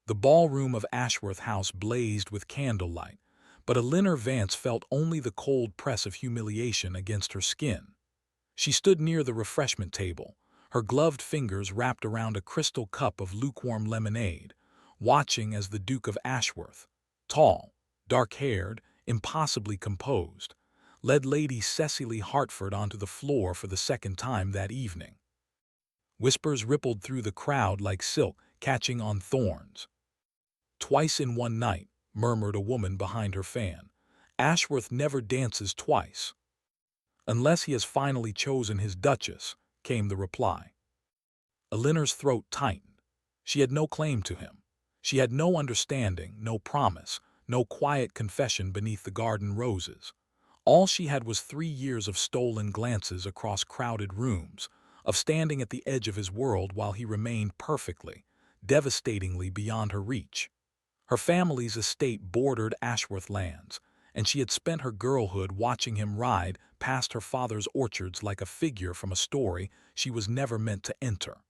The ballroom of Ashworth House blazed with candlelight, but Eleanor Vance felt only the cold press of humiliation against her skin. She stood near the refreshment table, her gloved fingers wrapped around a crystal cup of lukewarm lemonade, watching as the Duke of Ashworth, tall, dark-haired, impossibly composed, led Lady Cecily Hertford onto the floor for the second time that evening. Whispers rippled through the crowd like silk catching on thorns. "Twice in one night," murmured a woman behind her fan. "Ashworth never dances twice." "Unless he has finally chosen his duchess," came the reply. Eleanor's throat tightened. She had no claim to him. She had no understanding, no promise, no quiet confession beneath the garden roses. All she had was 3 years of stolen glances across crowded rooms, of standing at the edge of his world while he remained perfectly, devastatingly beyond her reach. Her family's estate bordered Ashworth lands, and she had spent her girlhood watching him ride past her father's orchards like a figure from a story she was never meant to enter.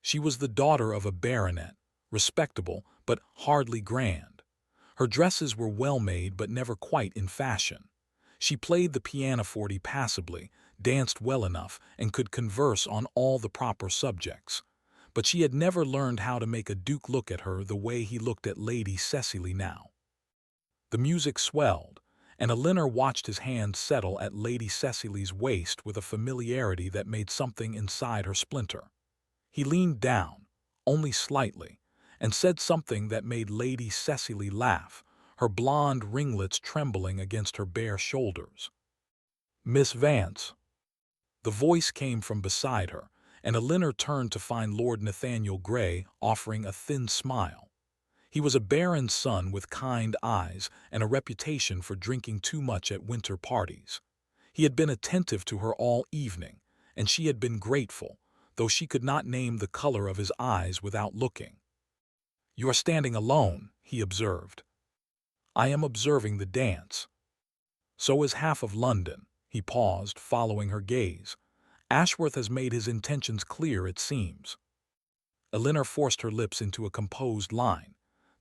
She was the daughter of a baronet, respectable but hardly grand. Her dresses were well made but never quite in fashion. She played the pianoforte passably, danced well enough, and could converse on all the proper subjects. But she had never learned how to make a duke look at her the way he looked at Lady Cecily now. The music swelled, and Eleanor watched his hand settle at Lady Cecily's waist with a familiarity that made something inside her splinter. He leaned down, only slightly, and said something that made Lady Cecily laugh, her blonde ringlets trembling against her bare shoulders. "Miss Vance." The voice came from beside her, and Eleanor turned to find Lord Nathaniel Grey offering a thin smile. He was a baron's son with kind eyes and a reputation for drinking too much at winter parties. He had been attentive to her all evening, and she had been grateful, though she could not name the color of his eyes without looking. "You are standing alone," he observed. "I am observing the dance." "So is half of London." He paused, following her gaze. "Ashworth has made his intentions clear, it seems." Eleanor forced her lips into a composed line.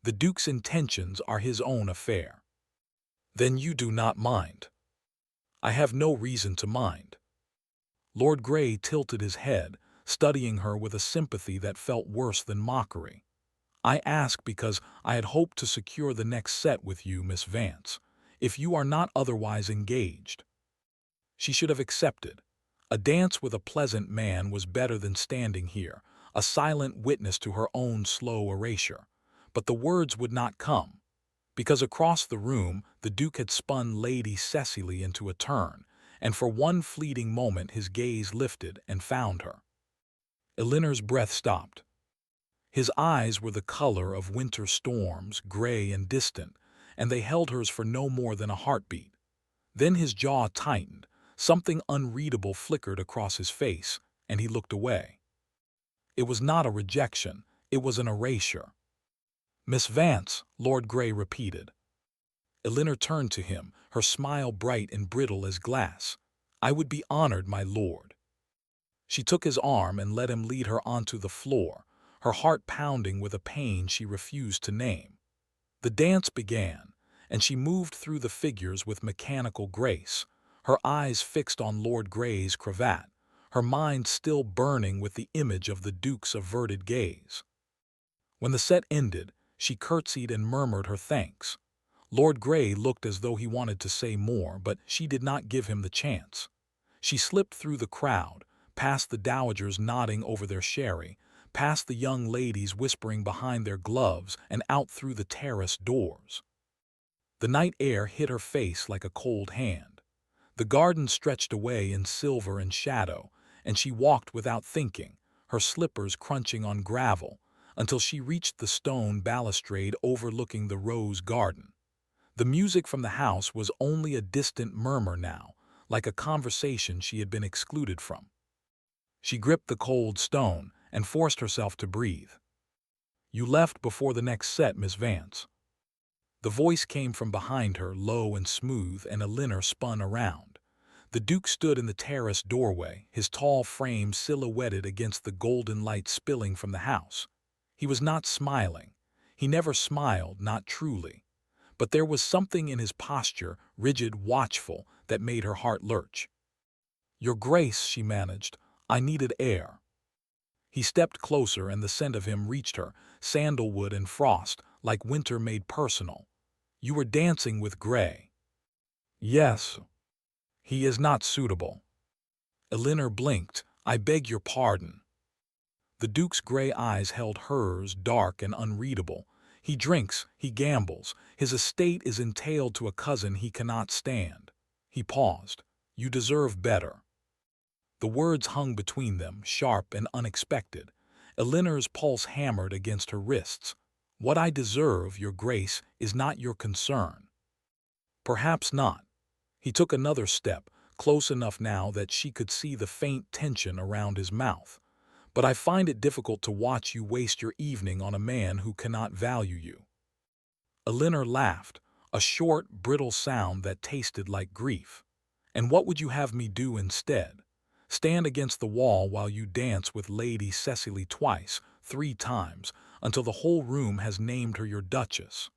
"The Duke's intentions are his own affair." "Then you do not mind." "I have no reason to mind." Lord Grey tilted his head, studying her with a sympathy that felt worse than mockery. "I ask because I had hoped to secure the next set with you, Miss Vance, if you are not otherwise engaged." She should have accepted. A dance with a pleasant man was better than standing here, a silent witness to her own slow erasure. But the words would not come, because across the room the Duke had spun Lady Cecily into a turn, and for one fleeting moment his gaze lifted and found her. Eleanor's breath stopped. His eyes were the color of winter storms, gray and distant, and they held hers for no more than a heartbeat. Then his jaw tightened, something unreadable flickered across his face, and he looked away. It was not a rejection, it was an erasure. "Miss Vance," Lord Grey repeated. Eleanor turned to him, her smile bright and brittle as glass. "I would be honored, my lord." She took his arm and let him lead her onto the floor, her heart pounding with a pain she refused to name. The dance began, and she moved through the figures with mechanical grace, her eyes fixed on Lord Grey's cravat, her mind still burning with the image of the Duke's averted gaze. When the set ended, she curtsied and murmured her thanks. Lord Grey looked as though he wanted to say more, but she did not give him the chance. She slipped through the crowd, past the dowagers nodding over their sherry, past the young ladies whispering behind their gloves, and out through the terrace doors. The night air hit her face like a cold hand. The garden stretched away in silver and shadow, and she walked without thinking, her slippers crunching on gravel, until she reached the stone balustrade overlooking the rose garden. The music from the house was only a distant murmur now, like a conversation she had been excluded from. She gripped the cold stone and forced herself to breathe. "You left before the next set, Miss Vance." The voice came from behind her, low and smooth, and Eleanor spun around. The Duke stood in the terrace doorway, his tall frame silhouetted against the golden light spilling from the house. He was not smiling. He never smiled, not truly. But there was something in his posture, rigid, watchful, that made her heart lurch. "Your Grace," she managed, "I needed air." He stepped closer and the scent of him reached her, sandalwood and frost, like winter made personal. "You were dancing with Gray." "Yes. He is not suitable." Elinor blinked. "I beg your pardon." The Duke's gray eyes held hers, dark and unreadable. "He drinks, he gambles. His estate is entailed to a cousin he cannot stand." He paused. "You deserve better." The words hung between them, sharp and unexpected. Elinor's pulse hammered against her wrists. "What I deserve, Your Grace, is not your concern." "Perhaps not." He took another step, close enough now that she could see the faint tension around his mouth. "But I find it difficult to watch you waste your evening on a man who cannot value you." Elinor laughed, a short, brittle sound that tasted like grief. "And what would you have me do instead? Stand against the wall while you dance with Lady Cecily twice, 3 times, until the whole room has named her your Duchess?"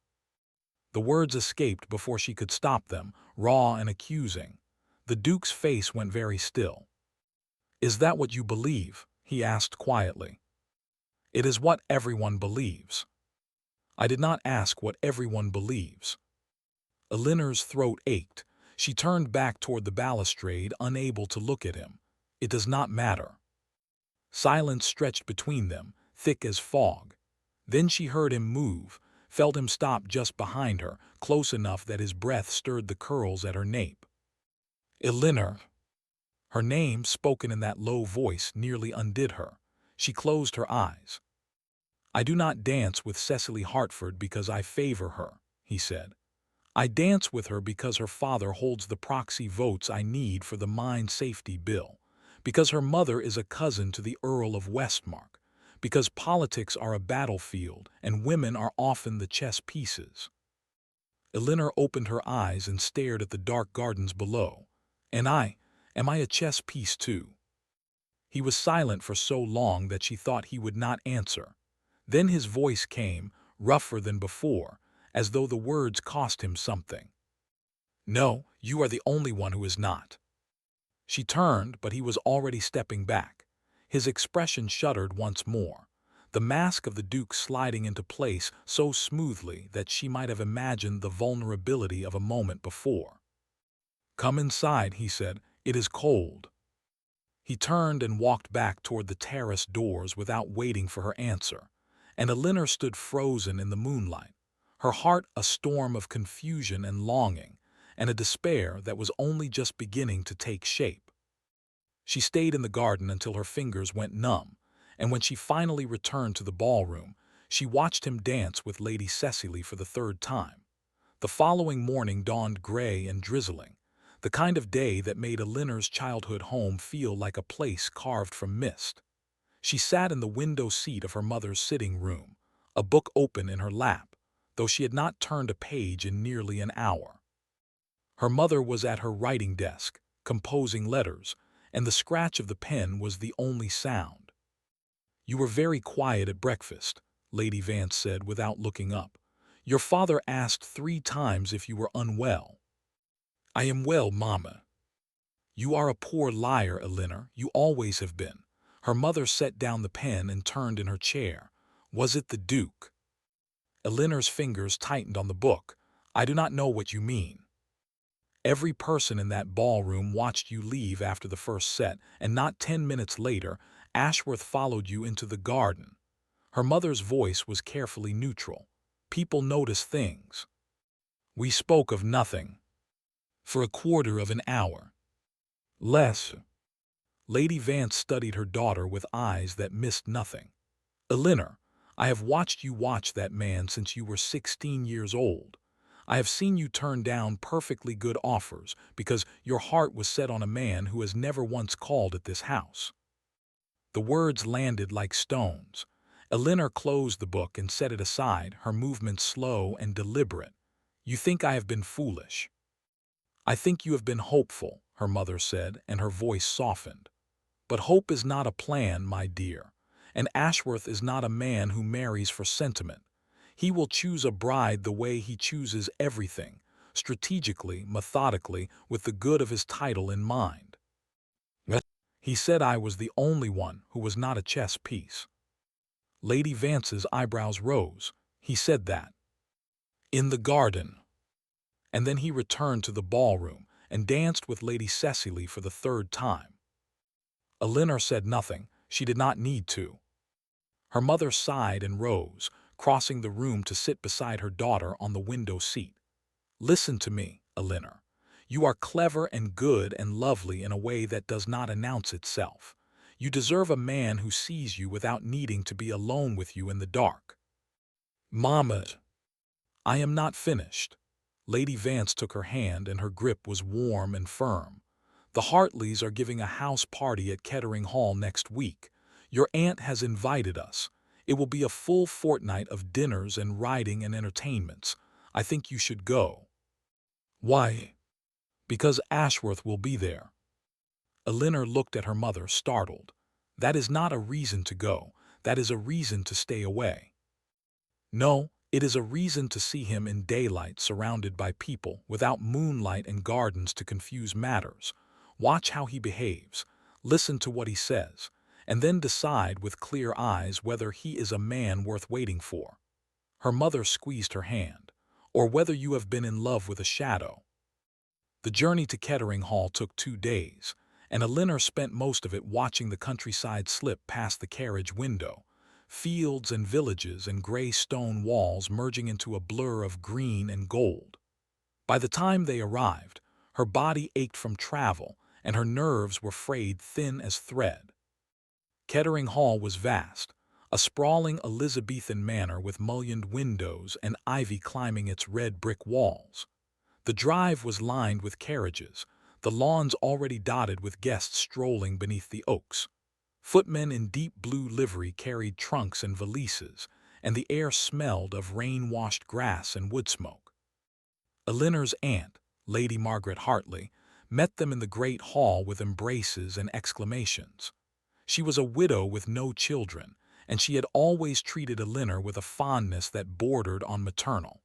The words escaped before she could stop them, raw and accusing. The Duke's face went very still. "Is that what you believe?" he asked quietly. "It is what everyone believes." "I did not ask what everyone believes." Elinor's throat ached. She turned back toward the balustrade, unable to look at him. "It does not matter." Silence stretched between them, thick as fog. Then she heard him move, felt him stop just behind her, close enough that his breath stirred the curls at her nape. "Elinor." Her name, spoken in that low voice, nearly undid her. She closed her eyes. "I do not dance with Cecily Hartford because I favor her," he said. "I dance with her because her father holds the proxy votes I need for the mine safety bill, because her mother is a cousin to the Earl of Westmark, because politics are a battlefield and women are often the chess pieces." Elinor opened her eyes and stared at the dark gardens below. "And am I a chess piece too?" He was silent for so long that she thought he would not answer. Then his voice came, rougher than before, as though the words cost him something. "No, you are the only one who is not." She turned, but he was already stepping back. His expression shuddered once more, the mask of the Duke sliding into place so smoothly that she might have imagined the vulnerability of a moment before. "Come inside," he said. "It is cold." He turned and walked back toward the terrace doors without waiting for her answer, and Elinor stood frozen in the moonlight, her heart a storm of confusion and longing, and a despair that was only just beginning to take shape. She stayed in the garden until her fingers went numb, and when she finally returned to the ballroom, she watched him dance with Lady Cecily for the 3rd time. The following morning dawned gray and drizzling, the kind of day that made Elinor's childhood home feel like a place carved from mist. She sat in the window seat of her mother's sitting room, a book open in her lap, though she had not turned a page in nearly an hour. Her mother was at her writing desk, composing letters, and the scratch of the pen was the only sound. "You were very quiet at breakfast," Lady Vance said without looking up. "Your father asked 3 times if you were unwell." "I am well, Mama." "You are a poor liar, Elinor. You always have been." Her mother set down the pen and turned in her chair. "Was it the Duke?" Elinor's fingers tightened on the book. "I do not know what you mean." "Every person in that ballroom watched you leave after the first set, and not 10 minutes later, Ashworth followed you into the garden." Her mother's voice was carefully neutral. "People notice things." "We spoke of nothing." "For a quarter of an hour." "Less." Lady Vance studied her daughter with eyes that missed nothing. "Elinor, I have watched you watch that man since you were 16 years old. I have seen you turn down perfectly good offers because your heart was set on a man who has never once called at this house." The words landed like stones. Elinor closed the book and set it aside, her movements slow and deliberate. "You think I have been foolish." "I think you have been hopeful," her mother said, and her voice softened. "But hope is not a plan, my dear, and Ashworth is not a man who marries for sentiment. He will choose a bride the way he chooses everything, strategically, methodically, with the good of his title in mind. He said I was the only one who was not a chess piece. Lady Vance's eyebrows rose. He said that. In the garden. And then he returned to the ballroom and danced with Lady Cecily for the third time. Elinor said nothing. She did not need to. Her mother sighed and rose, crossing the room to sit beside her daughter on the window seat. Listen to me, Elinor. You are clever and good and lovely in a way that does not announce itself. You deserve a man who sees you without needing to be alone with you in the dark. Mama, I am not finished. Lady Vance took her hand and her grip was warm and firm. The Hartleys are giving a house party at Kettering Hall next week. Your aunt has invited us. It will be a full fortnight of dinners and riding and entertainments. I think you should go. Why? Because Ashworth will be there. Elinor looked at her mother, startled. That is not a reason to go. That is a reason to stay away. No, it is a reason to see him in daylight surrounded by people, without moonlight and gardens to confuse matters. Watch how he behaves, listen to what he says, and then decide with clear eyes whether he is a man worth waiting for. Her mother squeezed her hand. Or whether you have been in love with a shadow. The journey to Kettering Hall took 2 days, and Elinor spent most of it watching the countryside slip past the carriage window, fields and villages and gray stone walls merging into a blur of green and gold. By the time they arrived, her body ached from travel and her nerves were frayed thin as thread. Kettering Hall was vast, a sprawling Elizabethan manor with mullioned windows and ivy climbing its red brick walls. The drive was lined with carriages, the lawns already dotted with guests strolling beneath the oaks. Footmen in deep blue livery carried trunks and valises, and the air smelled of rain-washed grass and wood smoke. Elinor's aunt, Lady Margaret Hartley, met them in the great hall with embraces and exclamations. She was a widow with no children, and she had always treated Elinor with a fondness that bordered on maternal.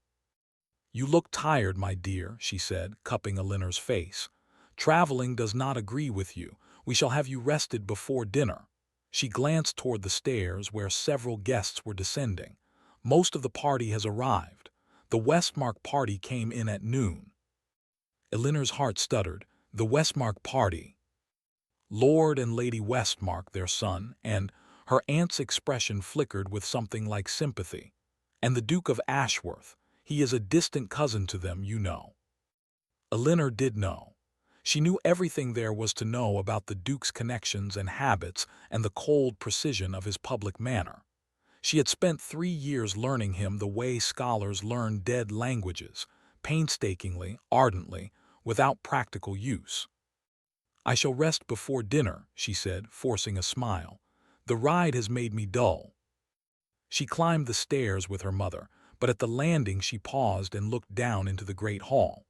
You look tired, my dear, she said, cupping Elinor's face. Traveling does not agree with you. We shall have you rested before dinner. She glanced toward the stairs where several guests were descending. Most of the party has arrived. The Westmark party came in at noon. Elinor's heart stuttered. The Westmark party. Lord and Lady Westmark, their son, and her aunt's expression flickered with something like sympathy. And the Duke of Ashworth. He is a distant cousin to them, you know. Elinor did know. She knew everything there was to know about the Duke's connections and habits and the cold precision of his public manner. She had spent 3 years learning him the way scholars learn dead languages, painstakingly, ardently, without practical use. I shall rest before dinner, she said, forcing a smile. The ride has made me dull. She climbed the stairs with her mother, but at the landing she paused and looked down into the great hall.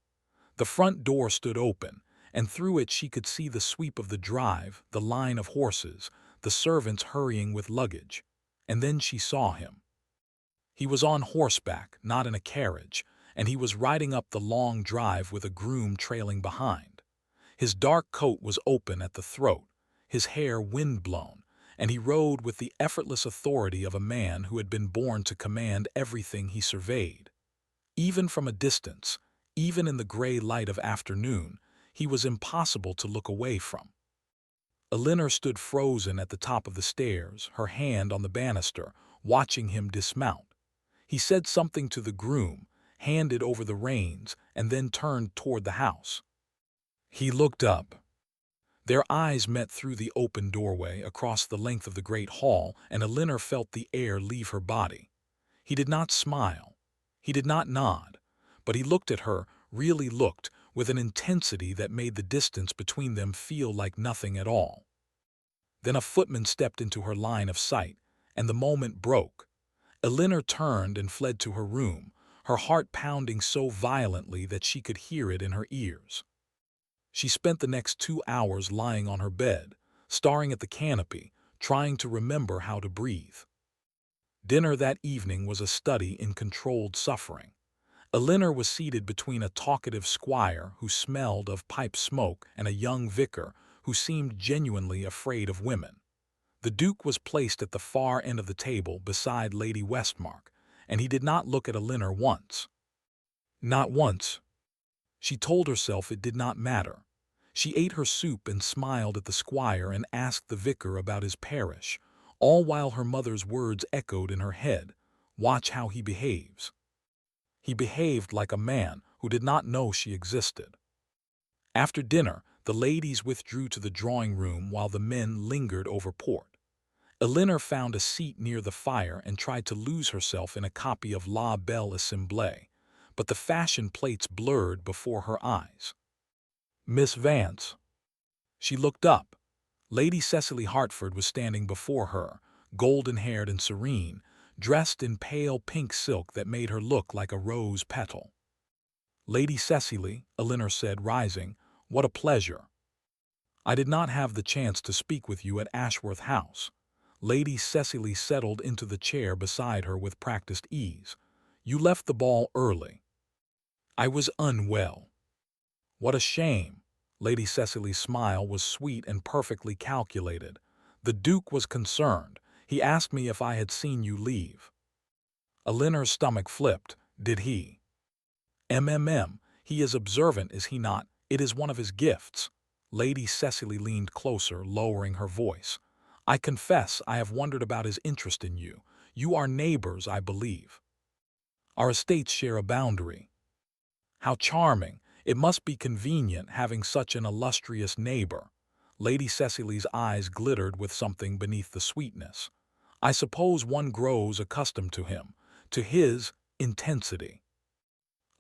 The front door stood open, and through it she could see the sweep of the drive, the line of horses, the servants hurrying with luggage. And then she saw him. He was on horseback, not in a carriage, and he was riding up the long drive with a groom trailing behind. His dark coat was open at the throat, his hair wind-blown, and he rode with the effortless authority of a man who had been born to command everything he surveyed. Even from a distance, even in the gray light of afternoon, he was impossible to look away from. Elinor stood frozen at the top of the stairs, her hand on the banister, watching him dismount. He said something to the groom, handed over the reins, and then turned toward the house. He looked up. Their eyes met through the open doorway across the length of the great hall, and Elinor felt the air leave her body. He did not smile. He did not nod. But he looked at her, really looked, with an intensity that made the distance between them feel like nothing at all. Then a footman stepped into her line of sight, and the moment broke. Elinor turned and fled to her room, her heart pounding so violently that she could hear it in her ears. She spent the next 2 hours lying on her bed, staring at the canopy, trying to remember how to breathe. Dinner that evening was a study in controlled suffering. Elinor was seated between a talkative squire who smelled of pipe smoke and a young vicar who seemed genuinely afraid of women. The Duke was placed at the far end of the table beside Lady Westmark, and he did not look at Elinor once. Not once. She told herself it did not matter. She ate her soup and smiled at the squire and asked the vicar about his parish, all while her mother's words echoed in her head. Watch how he behaves. He behaved like a man who did not know she existed. After dinner, the ladies withdrew to the drawing-room while the men lingered over port. Elinor found a seat near the fire and tried to lose herself in a copy of La Belle Assemblée, but the fashion plates blurred before her eyes. Miss Vance. She looked up. Lady Cecily Hartford was standing before her, golden-haired and serene, dressed in pale pink silk that made her look like a rose petal. "Lady Cecily," Elinor said, rising, "what a pleasure. I did not have the chance to speak with you at Ashworth House." Lady Cecily settled into the chair beside her with practiced ease. "You left the ball early." "I was unwell." "What a shame." Lady Cecily's smile was sweet and perfectly calculated. "The Duke was concerned. He asked me if I had seen you leave." Elinor's stomach flipped. "Did he?" He is observant, is he not? It is one of his gifts." Lady Cecily leaned closer, lowering her voice. "I confess I have wondered about his interest in you. You are neighbors, I believe. Our estates share a boundary." "How charming! It must be convenient having such an illustrious neighbor." Lady Cecily's eyes glittered with something beneath the sweetness. "I suppose one grows accustomed to him, to his intensity."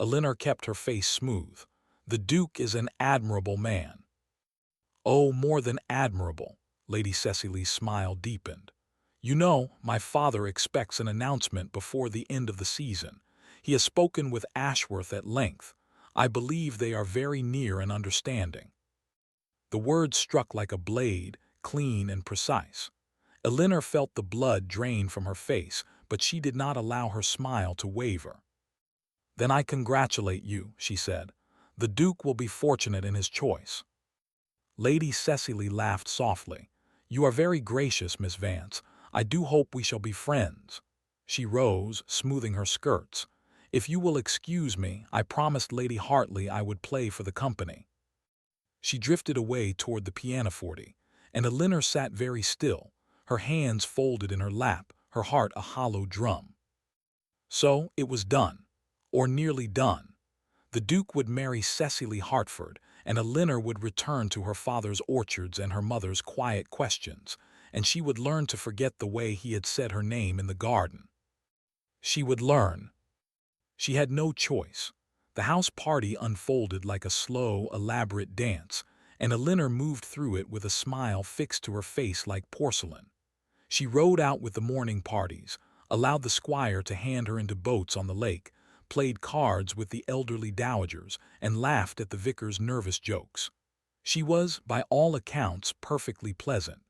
Elinor kept her face smooth. "The Duke is an admirable man." "Oh, more than admirable." Lady Cecily's smile deepened. "You know, my father expects an announcement before the end of the season. He has spoken with Ashworth at length. I believe they are very near an understanding." The words struck like a blade, clean and precise. Elinor felt the blood drain from her face, but she did not allow her smile to waver. "Then I congratulate you," she said. "The Duke will be fortunate in his choice." Lady Cecily laughed softly. "You are very gracious, Miss Vance. I do hope we shall be friends." She rose, smoothing her skirts. "If you will excuse me, I promised Lady Hartley I would play for the company." She drifted away toward the pianoforte, and Elinor sat very still, her hands folded in her lap, her heart a hollow drum. So it was done, or nearly done. The Duke would marry Cecily Hartford, and Elinor would return to her father's orchards and her mother's quiet questions, and she would learn to forget the way he had said her name in the garden. She would learn. She had no choice. The house party unfolded like a slow, elaborate dance, and Elinor moved through it with a smile fixed to her face like porcelain. She rode out with the morning parties, allowed the squire to hand her into boats on the lake, played cards with the elderly dowagers, and laughed at the vicar's nervous jokes. She was, by all accounts, perfectly pleasant.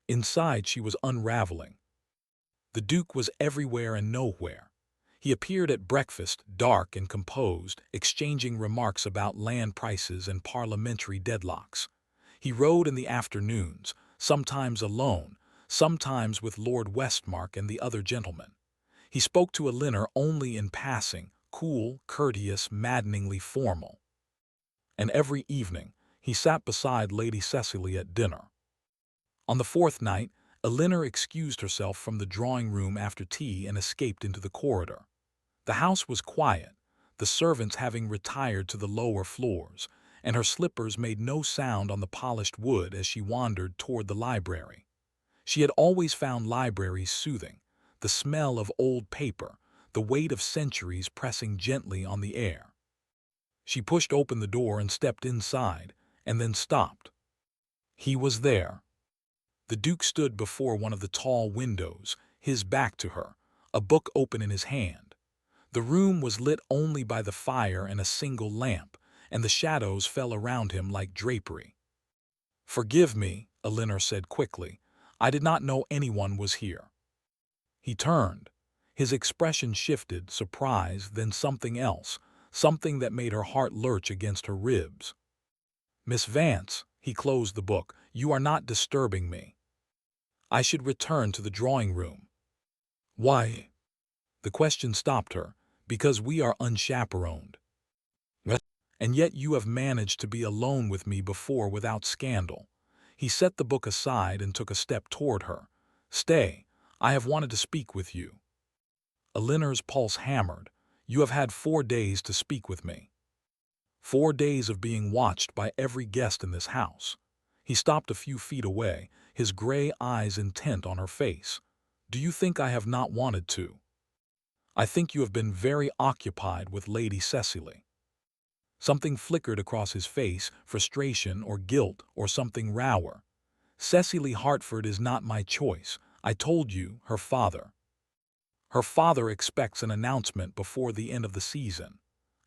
Inside she was unraveling. The Duke was everywhere and nowhere. He appeared at breakfast, dark and composed, exchanging remarks about land prices and parliamentary deadlocks. He rode in the afternoons, sometimes alone, sometimes with Lord Westmark and the other gentlemen. He spoke to Elinor only in passing, cool, courteous, maddeningly formal. And every evening he sat beside Lady Cecily at dinner. On the fourth night, Elinor excused herself from the drawing-room after tea and escaped into the corridor. The house was quiet, the servants having retired to the lower floors, and her slippers made no sound on the polished wood as she wandered toward the library. She had always found libraries soothing, the smell of old paper, the weight of centuries pressing gently on the air. She pushed open the door and stepped inside, and then stopped. He was there. The Duke stood before one of the tall windows, his back to her, a book open in his hand. The room was lit only by the fire and a single lamp, and the shadows fell around him like drapery. "Forgive me," Elinor said quickly. "I did not know anyone was here." He turned. His expression shifted, surprise, then something else, something that made her heart lurch against her ribs. "Miss Vance," he closed the book, "you are not disturbing me. I should return to the drawing room." "Why?" The question stopped her. "Because we are unchaperoned. What? And yet you have managed to be alone with me before without scandal." He set the book aside and took a step toward her. "Stay. I have wanted to speak with you." Eleanor's pulse hammered. "You have had 4 days to speak with me. 4 days of being watched by every guest in this house." He stopped a few feet away, his gray eyes intent on her face. "Do you think I have not wanted to? I think you have been very occupied with Lady Cecily." Something flickered across his face, frustration or guilt or something rawer. "Cecily Hartford is not my choice. I told you, her father. Her father expects an announcement before the end of the season."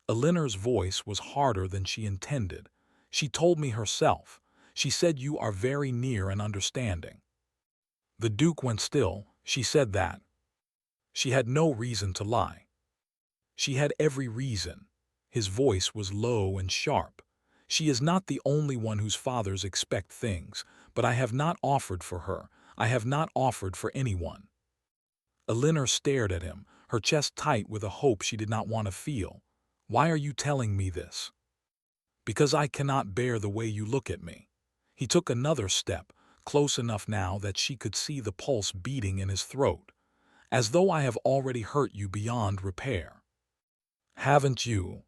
Eleanor's voice was harder than she intended. "She told me herself. She said you are very near and understanding." The Duke went still. "She said that." She had no reason to lie. She had every reason. His voice was low and sharp. "She is not the only one whose fathers expect things, but I have not offered for her. I have not offered for anyone." Eleanor stared at him, her chest tight with a hope she did not want to feel. "Why are you telling me this?" "Because I cannot bear the way you look at me." He took another step, close enough now that she could see the pulse beating in his throat. "As though I have already hurt you beyond repair." "Haven't you?"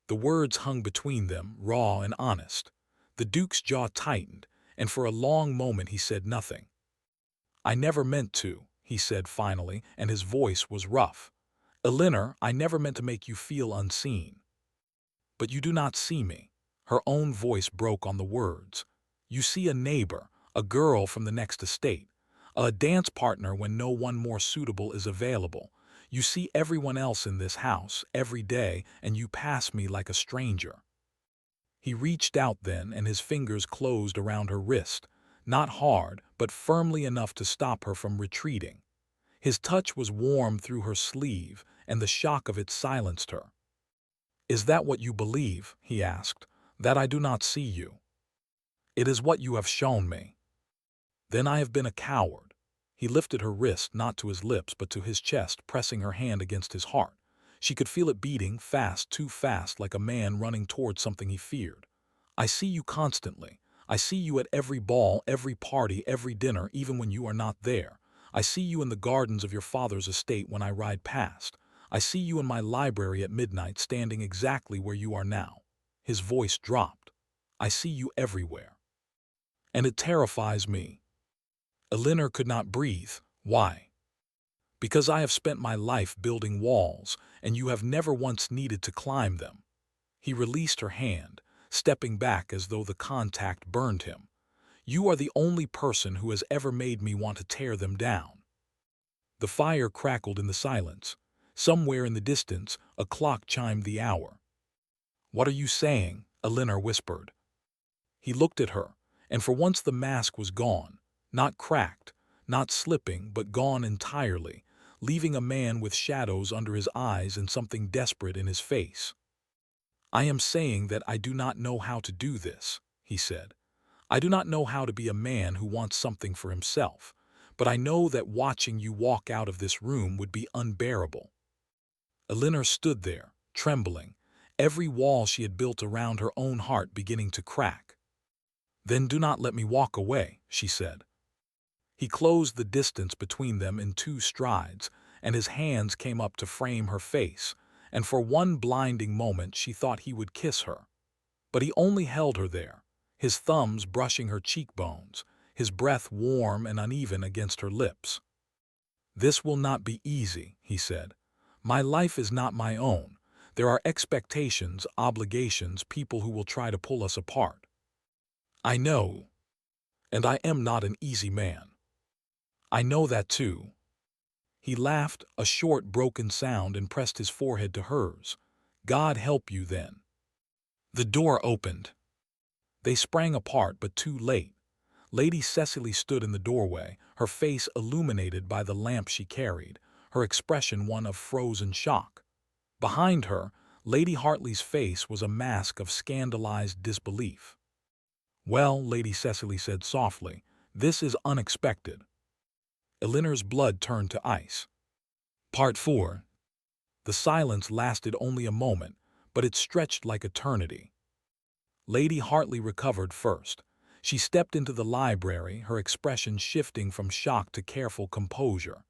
The words hung between them, raw and honest. The Duke's jaw tightened, and for a long moment he said nothing. "I never meant to," he said finally, and his voice was rough. "Eleanor, I never meant to make you feel unseen." "But you do not see me." Her own voice broke on the words. "You see a neighbor, a girl from the next estate, a dance partner when no one more suitable is available. You see everyone else in this house, every day, and you pass me like a stranger." He reached out then, and his fingers closed around her wrist, not hard, but firmly enough to stop her from retreating. His touch was warm through her sleeve, and the shock of it silenced her. "Is that what you believe?" he asked. "That I do not see you?" "It is what you have shown me." "Then I have been a coward." He lifted her wrist not to his lips but to his chest, pressing her hand against his heart. She could feel it beating, fast, too fast, like a man running toward something he feared. "I see you constantly. I see you at every ball, every party, every dinner, even when you are not there. I see you in the gardens of your father's estate when I ride past. I see you in my library at midnight, standing exactly where you are now." His voice dropped. "I see you everywhere. And it terrifies me." Eleanor could not breathe. "Why?" "Because I have spent my life building walls, and you have never once needed to climb them." He released her hand, stepping back as though the contact burned him. "You are the only person who has ever made me want to tear them down." The fire crackled in the silence. Somewhere in the distance, a clock chimed the hour. "What are you saying?" Eleanor whispered. He looked at her, and for once the mask was gone, not cracked, not slipping, but gone entirely, leaving a man with shadows under his eyes and something desperate in his face. "I am saying that I do not know how to do this," he said. "I do not know how to be a man who wants something for himself, but I know that watching you walk out of this room would be unbearable." Eleanor stood there, trembling, every wall she had built around her own heart beginning to crack. "Then do not let me walk away," she said. He closed the distance between them in 2 strides, and his hands came up to frame her face, and for one blinding moment she thought he would kiss her. But he only held her there, his thumbs brushing her cheekbones, his breath warm and uneven against her lips. "This will not be easy," he said. "My life is not my own. There are expectations, obligations, people who will try to pull us apart. I know, and I am not an easy man. I know that too." He laughed, a short, broken sound, and pressed his forehead to hers. "God help you then." The door opened. They sprang apart, but too late. Lady Cecily stood in the doorway, her face illuminated by the lamp she carried, her expression one of frozen shock. Behind her, Lady Hartley's face was a mask of scandalized disbelief. "Well," Lady Cecily said softly, "this is unexpected." Eleanor's blood turned to ice. Part 4. The silence lasted only a moment, but it stretched like eternity. Lady Hartley recovered first. She stepped into the library, her expression shifting from shock to careful composure.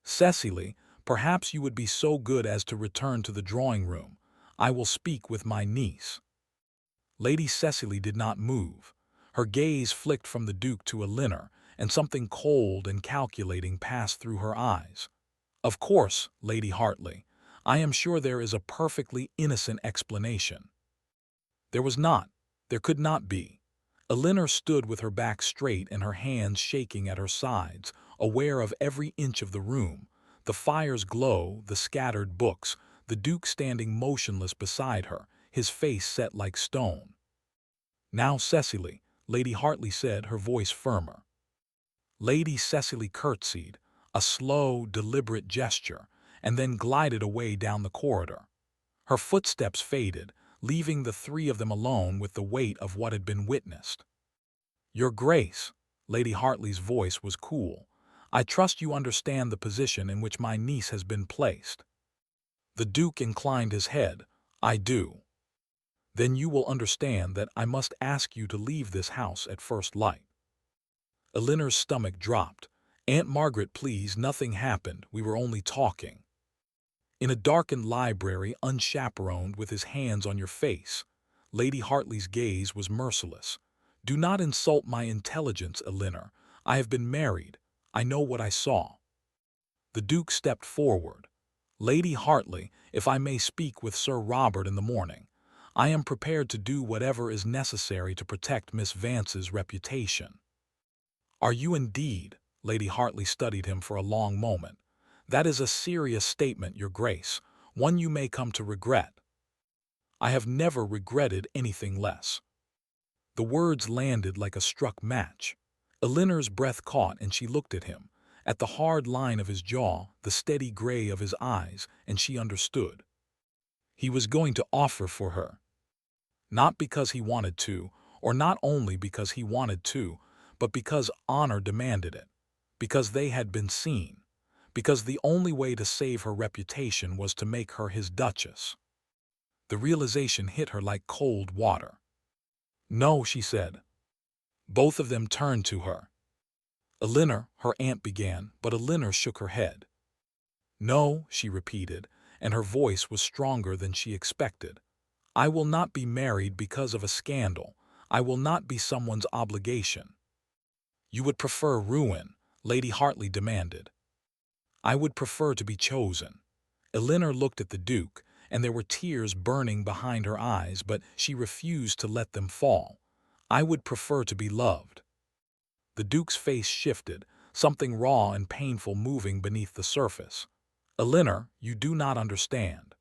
"Cecily, perhaps you would be so good as to return to the drawing room. I will speak with my niece." Lady Cecily did not move. Her gaze flicked from the Duke to Eleanor, and something cold and calculating passed through her eyes. "Of course, Lady Hartley, I am sure there is a perfectly innocent explanation." There was not. There could not be. Eleanor stood with her back straight and her hands shaking at her sides, aware of every inch of the room, the fire's glow, the scattered books, the Duke standing motionless beside her, his face set like stone. "Now, Cecily," Lady Hartley said, her voice firmer. Lady Cecily curtsied, a slow, deliberate gesture, and then glided away down the corridor. Her footsteps faded, leaving the three of them alone with the weight of what had been witnessed. "Your Grace," Lady Hartley's voice was cool, "I trust you understand the position in which my niece has been placed." The Duke inclined his head. "I do." "Then you will understand that I must ask you to leave this house at first light." Eleanor's stomach dropped. "Aunt Margaret, please, nothing happened. We were only talking." In a darkened library, unchaperoned, with his hands on your face, Lady Hartley's gaze was merciless. "Do not insult my intelligence, Eleanor. I have been married. I know what I saw." The Duke stepped forward. "Lady Hartley, if I may speak with Sir Robert in the morning, I am prepared to do whatever is necessary to protect Miss Vance's reputation." "Are you indeed?" Lady Hartley studied him for a long moment. "That is a serious statement, Your Grace, one you may come to regret." "I have never regretted anything less." The words landed like a struck match. Eleanor's breath caught and she looked at him, at the hard line of his jaw, the steady gray of his eyes, and she understood. He was going to offer for her. Not because he wanted to, or not only because he wanted to, but because honor demanded it, because they had been seen, because the only way to save her reputation was to make her his duchess. The realization hit her like cold water. "No," she said. Both of them turned to her. "Eleanor," her aunt began, but Eleanor shook her head. "No," she repeated, and her voice was stronger than she expected. "I will not be married because of a scandal. I will not be someone's obligation." "You would prefer ruin?" Lady Hartley demanded. "I would prefer to be chosen." Eleanor looked at the Duke, and there were tears burning behind her eyes, but she refused to let them fall. "I would prefer to be loved." The Duke's face shifted, something raw and painful moving beneath the surface. "Eleanor, you do not understand."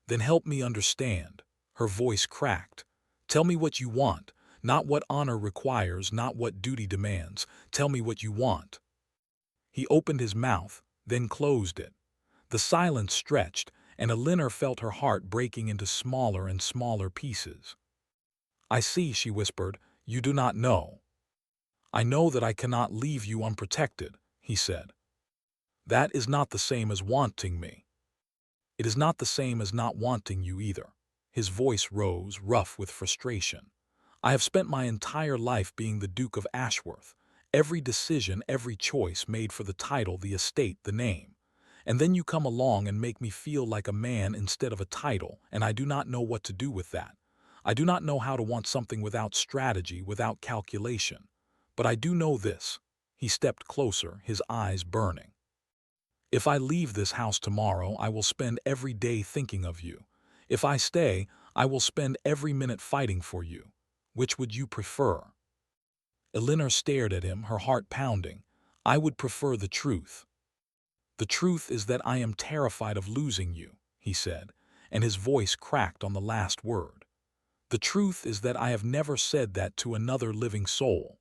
"Then help me understand." Her voice cracked. "Tell me what you want, not what honor requires, not what duty demands. Tell me what you want." He opened his mouth, then closed it. The silence stretched, and Eleanor felt her heart breaking into smaller and smaller pieces. "I see," she whispered, "you do not know." "I know that I cannot leave you unprotected," he said. "That is not the same as wanting me." "It is not the same as not wanting you either." His voice rose, rough with frustration. "I have spent my entire life being the Duke of Ashworth, every decision, every choice made for the title, the estate, the name. And then you come along and make me feel like a man instead of a title, and I do not know what to do with that. I do not know how to want something without strategy, without calculation. But I do know this." He stepped closer, his eyes burning. "If I leave this house tomorrow, I will spend every day thinking of you. If I stay, I will spend every minute fighting for you. Which would you prefer?" Eleanor stared at him, her heart pounding. "I would prefer the truth." "The truth is that I am terrified of losing you," he said, and his voice cracked on the last word. "The truth is that I have never said that to another living soul.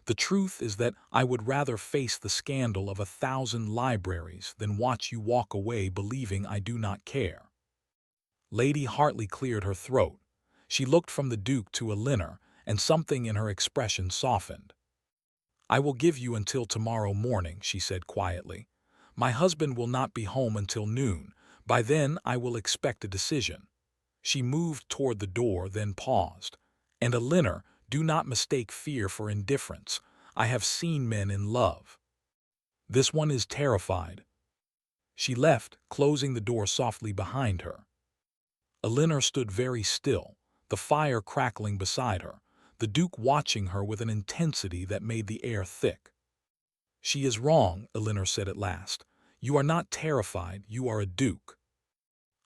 The truth is that I would rather face the scandal of 1,000 libraries than watch you walk away believing I do not care." Lady Hartley cleared her throat. She looked from the Duke to Elinor, and something in her expression softened. "I will give you until tomorrow morning," she said quietly. "My husband will not be home until noon. By then I will expect a decision." She moved toward the door, then paused. "And Elinor, do not mistake fear for indifference. I have seen men in love. This one is terrified." She left, closing the door softly behind her. Elinor stood very still, the fire crackling beside her, the Duke watching her with an intensity that made the air thick. "She is wrong," Elinor said at last. "You are not terrified, you are a Duke."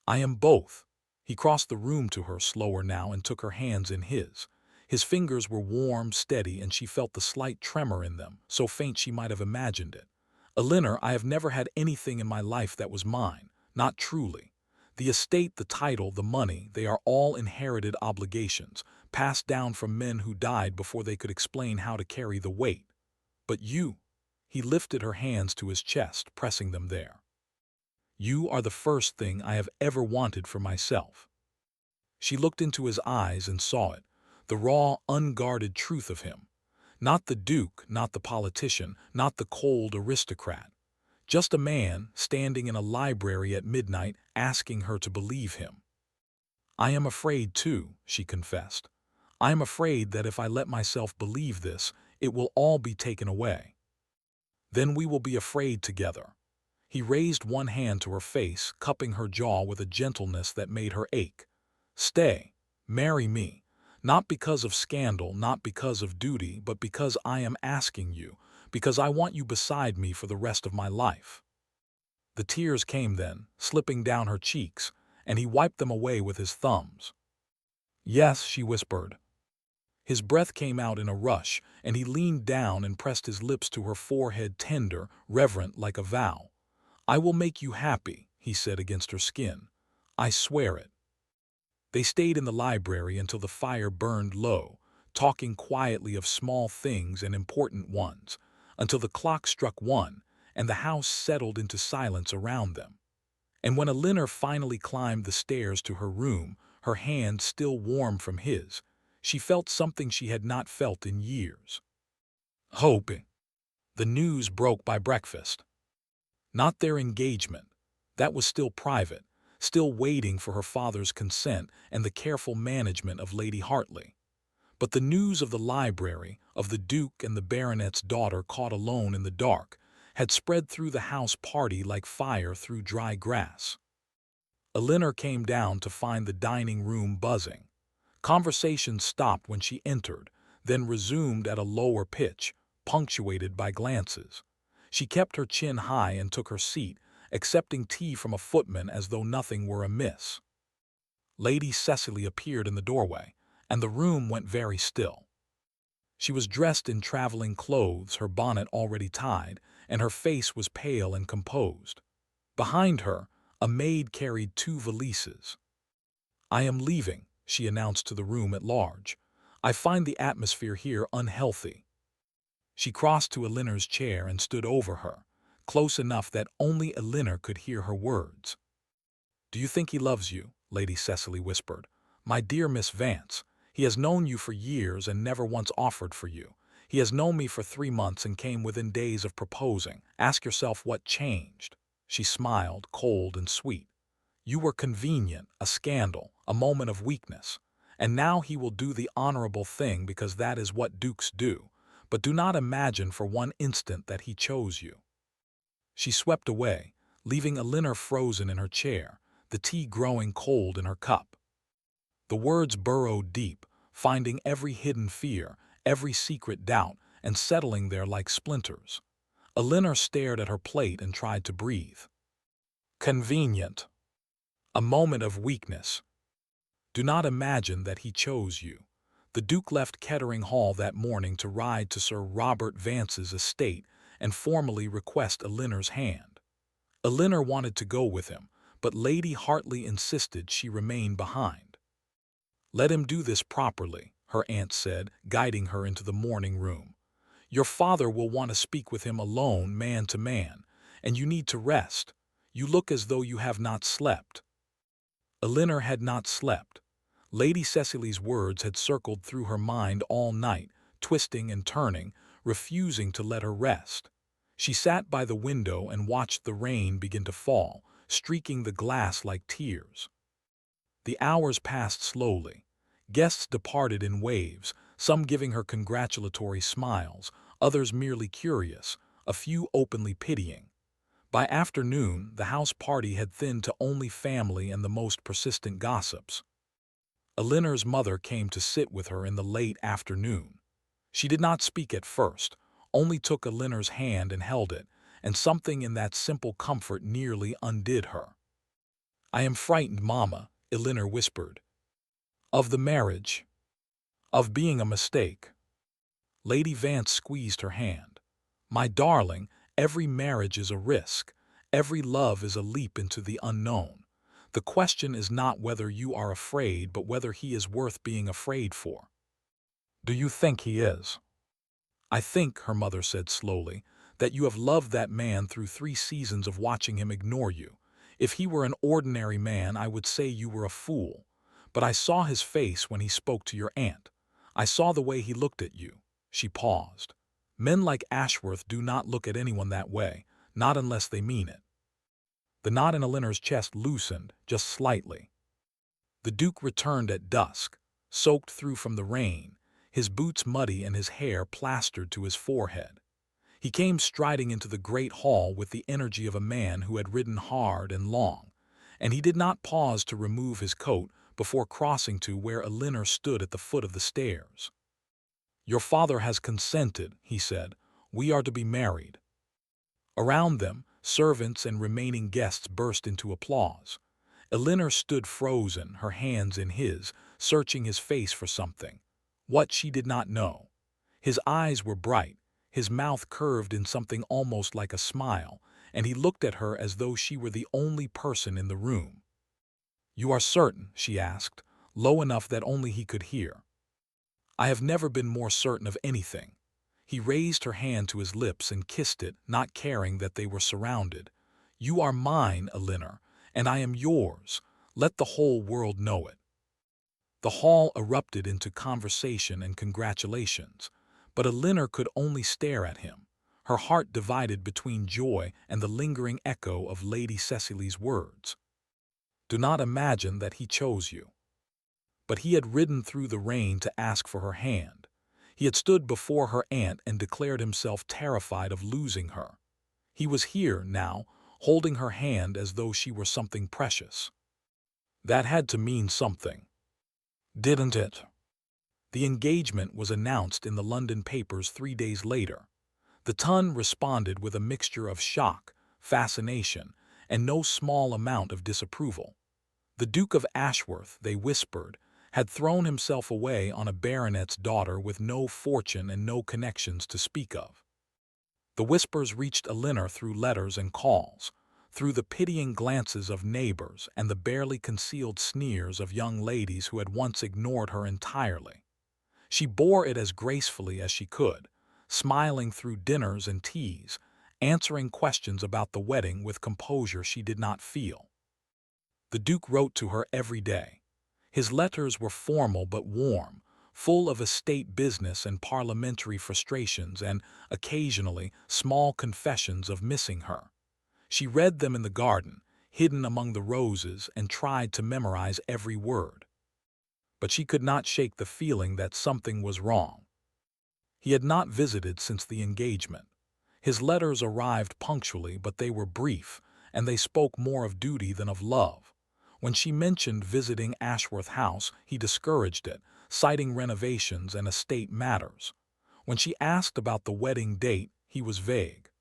"I am both." He crossed the room to her, slower now, and took her hands in his. His fingers were warm, steady, and she felt the slight tremor in them, so faint she might have imagined it. "Elinor, I have never had anything in my life that was mine, not truly. The estate, the title, the money, they are all inherited obligations, passed down from men who died before they could explain how to carry the weight. But you—" he lifted her hands to his chest, pressing them there. "You are the first thing I have ever wanted for myself." She looked into his eyes and saw it, the raw, unguarded truth of him. Not the Duke, not the politician, not the cold aristocrat. Just a man standing in a library at midnight asking her to believe him. "I am afraid too," she confessed. "I am afraid that if I let myself believe this, it will all be taken away. Then we will be afraid together." He raised one hand to her face, cupping her jaw with a gentleness that made her ache. "Stay. Marry me. Not because of scandal, not because of duty, but because I am asking you, because I want you beside me for the rest of my life." The tears came then, slipping down her cheeks, and he wiped them away with his thumbs. "Yes," she whispered. His breath came out in a rush, and he leaned down and pressed his lips to her forehead, tender, reverent, like a vow. "I will make you happy," he said against her skin. "I swear it." They stayed in the library until the fire burned low, talking quietly of small things and important ones, until the clock struck 1 and the house settled into silence around them. And when Elinor finally climbed the stairs to her room, her hand still warm from his, she felt something she had not felt in years. Hope. The news broke by breakfast. Not their engagement. That was still private, still waiting for her father's consent and the careful management of Lady Hartley. But the news of the library, of the Duke and the baronet's daughter caught alone in the dark, had spread through the house party like fire through dry grass. Elinor came down to find the dining room buzzing. Conversation stopped when she entered, then resumed at a lower pitch, punctuated by glances. She kept her chin high and took her seat, accepting tea from a footman as though nothing were amiss. Lady Cecily appeared in the doorway, and the room went very still. She was dressed in traveling clothes, her bonnet already tied, and her face was pale and composed. Behind her, a maid carried 2 valises. "I am leaving," she announced to the room at large. "I find the atmosphere here unhealthy." She crossed to Elinor's chair and stood over her, close enough that only Elinor could hear her words. "Do you think he loves you?" Lady Cecily whispered. "My dear Miss Vance, he has known you for years and never once offered for you. He has known me for 3 months and came within days of proposing. Ask yourself what changed." She smiled, cold and sweet. "You were convenient, a scandal, a moment of weakness. And now he will do the honorable thing because that is what dukes do. But do not imagine for one instant that he chose you." She swept away, leaving Elinor frozen in her chair, the tea growing cold in her cup. The words burrowed deep, finding every hidden fear, every secret doubt, and settling there like splinters. Elinor stared at her plate and tried to breathe. "Convenient. A moment of weakness. Do not imagine that he chose you." The Duke left Kettering Hall that morning to ride to Sir Robert Vance's estate and formally request Elinor's hand. Elinor wanted to go with him, but Lady Hartley insisted she remain behind. "Let him do this properly," her aunt said, guiding her into the morning room. Your father will want to speak with him alone, man to man, and you need to rest. You look as though you have not slept." Elinor had not slept. Lady Cecily's words had circled through her mind all night, twisting and turning, refusing to let her rest. She sat by the window and watched the rain begin to fall, streaking the glass like tears. The hours passed slowly. Guests departed in waves, some giving her congratulatory smiles, others merely curious, a few openly pitying. By afternoon, the house party had thinned to only family and the most persistent gossips. Elinor's mother came to sit with her in the late afternoon. She did not speak at first, only took Elinor's hand and held it, and something in that simple comfort nearly undid her. "I am frightened, Mama," Elinor whispered. "Of the marriage. Of being a mistake." Lady Vance squeezed her hand. "My darling, every marriage is a risk. Every love is a leap into the unknown. The question is not whether you are afraid, but whether he is worth being afraid for." "Do you think he is?" "I think," her mother said slowly, "that you have loved that man through 3 seasons of watching him ignore you. If he were an ordinary man, I would say you were a fool. But I saw his face when he spoke to your aunt. I saw the way he looked at you." She paused. "Men like Ashworth do not look at anyone that way, not unless they mean it." The knot in Elinor's chest loosened, just slightly. The Duke returned at dusk, soaked through from the rain, his boots muddy and his hair plastered to his forehead. He came striding into the great hall with the energy of a man who had ridden hard and long, and he did not pause to remove his coat before crossing to where Elinor stood at the foot of the stairs. "Your father has consented," he said. "We are to be married." Around them, servants and remaining guests burst into applause. Elinor stood frozen, her hands in his, searching his face for something. What, she did not know. His eyes were bright, his mouth curved in something almost like a smile, and he looked at her as though she were the only person in the room. "You are certain?" she asked, low enough that only he could hear. "I have never been more certain of anything." He raised her hand to his lips and kissed it, not caring that they were surrounded. "You are mine, Elinor, and I am yours. Let the whole world know it." The hall erupted into conversation and congratulations, but Elinor could only stare at him, her heart divided between joy and the lingering echo of Lady Cecily's words. "Do not imagine that he chose you." But he had ridden through the rain to ask for her hand. He had stood before her aunt and declared himself terrified of losing her. He was here, now, holding her hand as though she were something precious. That had to mean something, didn't it? The engagement was announced in the London papers 3 days later. The Ton responded with a mixture of shock, fascination, and no small amount of disapproval. The Duke of Ashworth, they whispered, had thrown himself away on a baronet's daughter with no fortune and no connections to speak of. The whispers reached Elinor through letters and calls, through the pitying glances of neighbors and the barely concealed sneers of young ladies who had once ignored her entirely. She bore it as gracefully as she could, smiling through dinners and teas, answering questions about the wedding with composure she did not feel. The Duke wrote to her every day. His letters were formal but warm, full of estate business and parliamentary frustrations and, occasionally, small confessions of missing her. She read them in the garden, hidden among the roses, and tried to memorize every word. But she could not shake the feeling that something was wrong. He had not visited since the engagement. His letters arrived punctually, but they were brief, and they spoke more of duty than of love. When she mentioned visiting Ashworth House, he discouraged it, citing renovations and estate matters. When she asked about the wedding date, he was vague.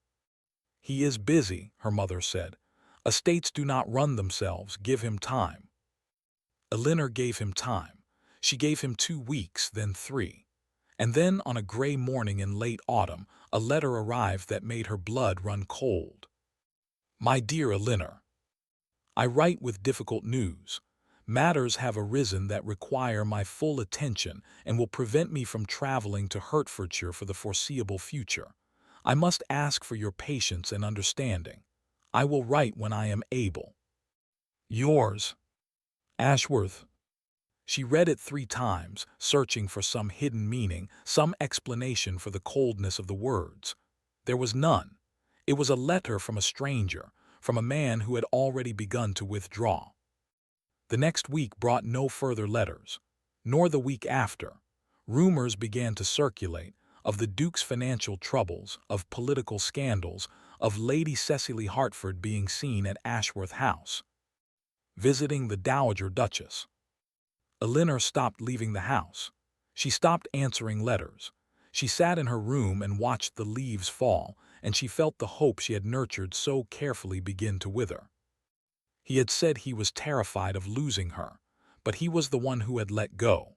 "He is busy," her mother said. "Estates do not run themselves. Give him time." Elinor gave him time. She gave him 2 weeks, then 3. And then, on a gray morning in late autumn, a letter arrived that made her blood run cold. "My dear Elinor, I write with difficult news. Matters have arisen that require my full attention and will prevent me from traveling to Hertfordshire for the foreseeable future. I must ask for your patience and understanding. I will write when I am able. Yours, Ashworth. She read it 3 times, searching for some hidden meaning, some explanation for the coldness of the words. There was none. It was a letter from a stranger, from a man who had already begun to withdraw. The next week brought no further letters, nor the week after. Rumors began to circulate of the Duke's financial troubles, of political scandals, of Lady Cecily Hertford being seen at Ashworth House, visiting the Dowager Duchess. Elinor stopped leaving the house. She stopped answering letters. She sat in her room and watched the leaves fall, and she felt the hope she had nurtured so carefully begin to wither. He had said he was terrified of losing her, but he was the one who had let go.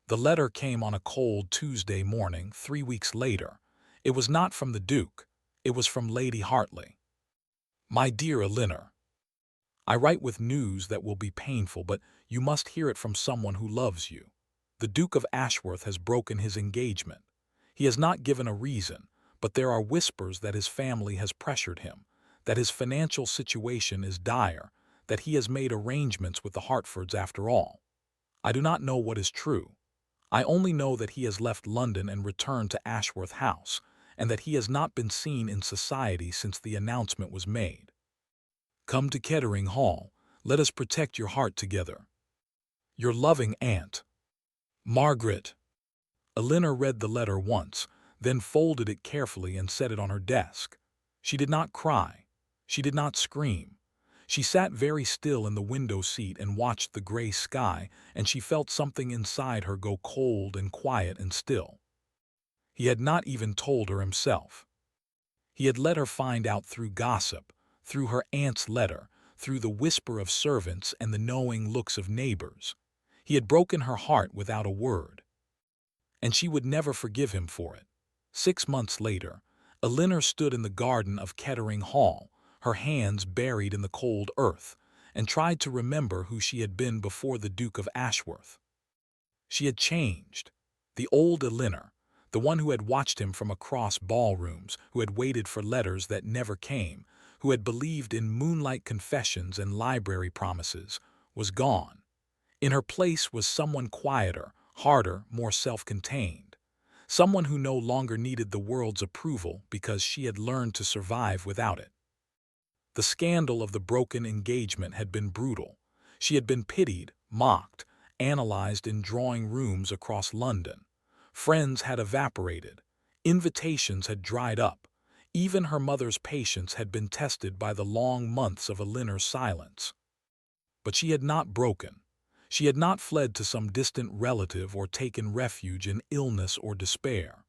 The letter came on a cold Tuesday morning 3 weeks later. It was not from the Duke. It was from Lady Hartley. My dear Elinor, I write with news that will be painful, but you must hear it from someone who loves you. The Duke of Ashworth has broken his engagement. He has not given a reason, but there are whispers that his family has pressured him, that his financial situation is dire, that he has made arrangements with the Hertfords after all. I do not know what is true. I only know that he has left London and returned to Ashworth House, and that he has not been seen in society since the announcement was made. Come to Kettering Hall. Let us protect your heart together. Your loving aunt, Margaret. Elinor read the letter once, then folded it carefully and set it on her desk. She did not cry. She did not scream. She sat very still in the window seat and watched the gray sky, and she felt something inside her go cold and quiet and still. He had not even told her himself. He had let her find out through gossip, through her aunt's letter, through the whisper of servants and the knowing looks of neighbors. He had broken her heart without a word, and she would never forgive him for it. 6 months later, Elinor stood in the garden of Kettering Hall, her hands buried in the cold earth, and tried to remember who she had been before the Duke of Ashworth. She had changed. The old Elinor, the one who had watched him from across ballrooms, who had waited for letters that never came, who had believed in moonlight confessions and library promises, was gone. In her place was someone quieter, harder, more self-contained. Someone who no longer needed the world's approval because she had learned to survive without it. The scandal of the broken engagement had been brutal. She had been pitied, mocked, analyzed in drawing rooms across London. Friends had evaporated. Invitations had dried up. Even her mother's patience had been tested by the long months of Elinor's silence. But she had not broken. She had not fled to some distant relative or taken refuge in illness or despair.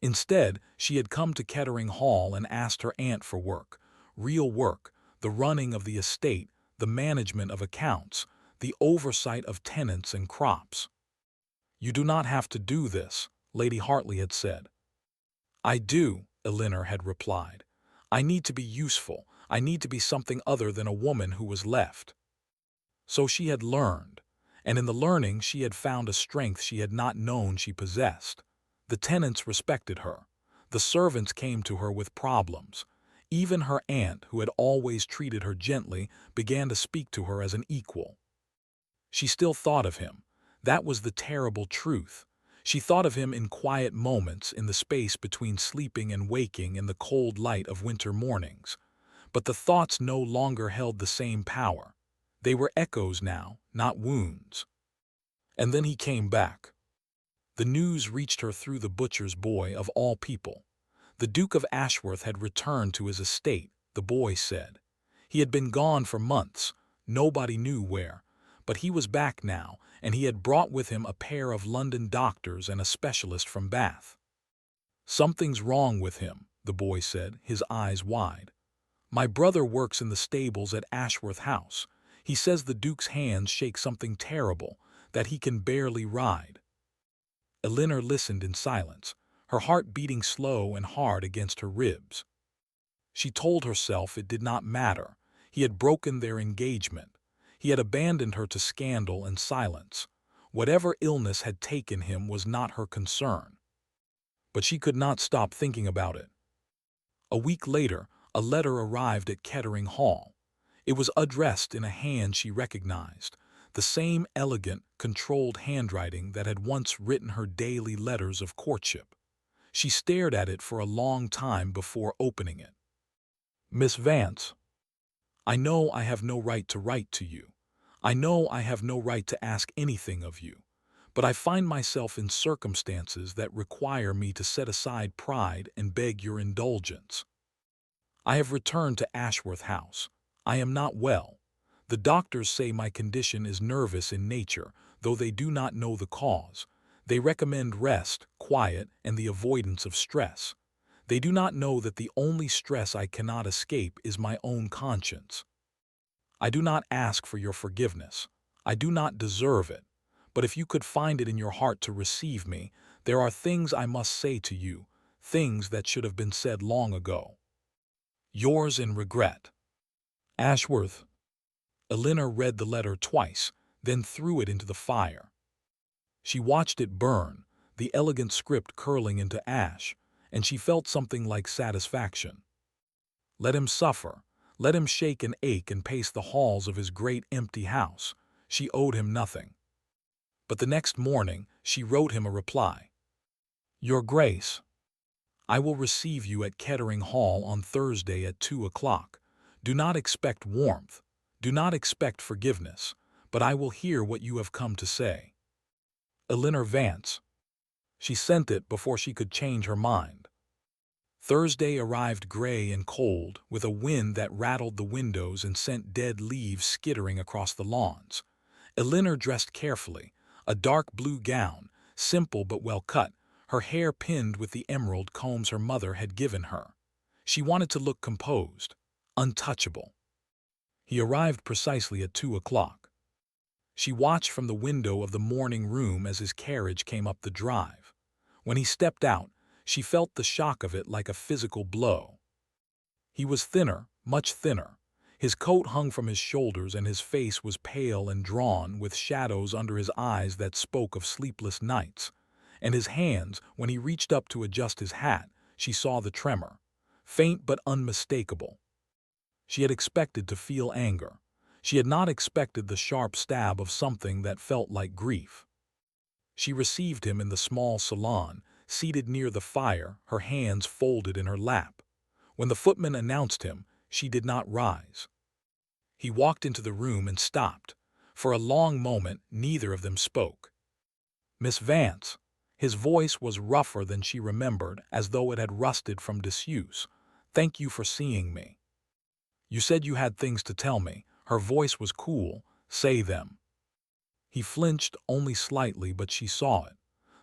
Instead, she had come to Kettering Hall and asked her aunt for work, real work, the running of the estate, the management of accounts, the oversight of tenants and crops. You do not have to do this, Lady Hartley had said. I do, Elinor had replied. I need to be useful. I need to be something other than a woman who was left. So she had learned, and in the learning she had found a strength she had not known she possessed. The tenants respected her. The servants came to her with problems. Even her aunt, who had always treated her gently, began to speak to her as an equal. She still thought of him. That was the terrible truth. She thought of him in quiet moments, in the space between sleeping and waking, in the cold light of winter mornings. But the thoughts no longer held the same power. They were echoes now, not wounds. And then he came back. The news reached her through the butcher's boy, of all people. The Duke of Ashworth had returned to his estate, the boy said. He had been gone for months, nobody knew where, but he was back now, and he had brought with him a pair of London doctors and a specialist from Bath. Something's wrong with him, the boy said, his eyes wide. My brother works in the stables at Ashworth House. He says the Duke's hands shake something terrible, that he can barely ride. Elinor listened in silence, her heart beating slow and hard against her ribs. She told herself it did not matter. He had broken their engagement. He had abandoned her to scandal and silence. Whatever illness had taken him was not her concern. But she could not stop thinking about it. A week later, a letter arrived at Kettering Hall. It was addressed in a hand she recognized, the same elegant, controlled handwriting that had once written her daily letters of courtship. She stared at it for a long time before opening it. Miss Vance, I know I have no right to write to you. I know I have no right to ask anything of you. But I find myself in circumstances that require me to set aside pride and beg your indulgence. I have returned to Ashworth House. I am not well. The doctors say my condition is nervous in nature, though they do not know the cause. They recommend rest, quiet, and the avoidance of stress. They do not know that the only stress I cannot escape is my own conscience. I do not ask for your forgiveness. I do not deserve it. But if you could find it in your heart to receive me, there are things I must say to you, things that should have been said long ago. Yours in regret. Ashworth. Elena read the letter twice, then threw it into the fire. She watched it burn, the elegant script curling into ash, and she felt something like satisfaction. Let him suffer. Let him shake and ache and pace the halls of his great empty house. She owed him nothing. But the next morning she wrote him a reply. Your Grace, I will receive you at Kettering Hall on Thursday at 2 o'clock. Do not expect warmth. Do not expect forgiveness. But I will hear what you have come to say. Eleanor Vance. She sent it before she could change her mind. Thursday arrived gray and cold, with a wind that rattled the windows and sent dead leaves skittering across the lawns. Eleanor dressed carefully, a dark blue gown, simple but well cut, her hair pinned with the emerald combs her mother had given her. She wanted to look composed, untouchable. He arrived precisely at 2 o'clock. She watched from the window of the morning room as his carriage came up the drive. When he stepped out, she felt the shock of it like a physical blow. He was thinner, much thinner. His coat hung from his shoulders and his face was pale and drawn, with shadows under his eyes that spoke of sleepless nights. And his hands, when he reached up to adjust his hat, she saw the tremor, faint but unmistakable. She had expected to feel anger. She had not expected the sharp stab of something that felt like grief. She received him in the small salon, seated near the fire, her hands folded in her lap. When the footman announced him, she did not rise. He walked into the room and stopped. For a long moment, neither of them spoke. Miss Vance. His voice was rougher than she remembered, as though it had rusted from disuse. Thank you for seeing me. You said you had things to tell me. Her voice was cool. Say them. He flinched only slightly, but she saw it.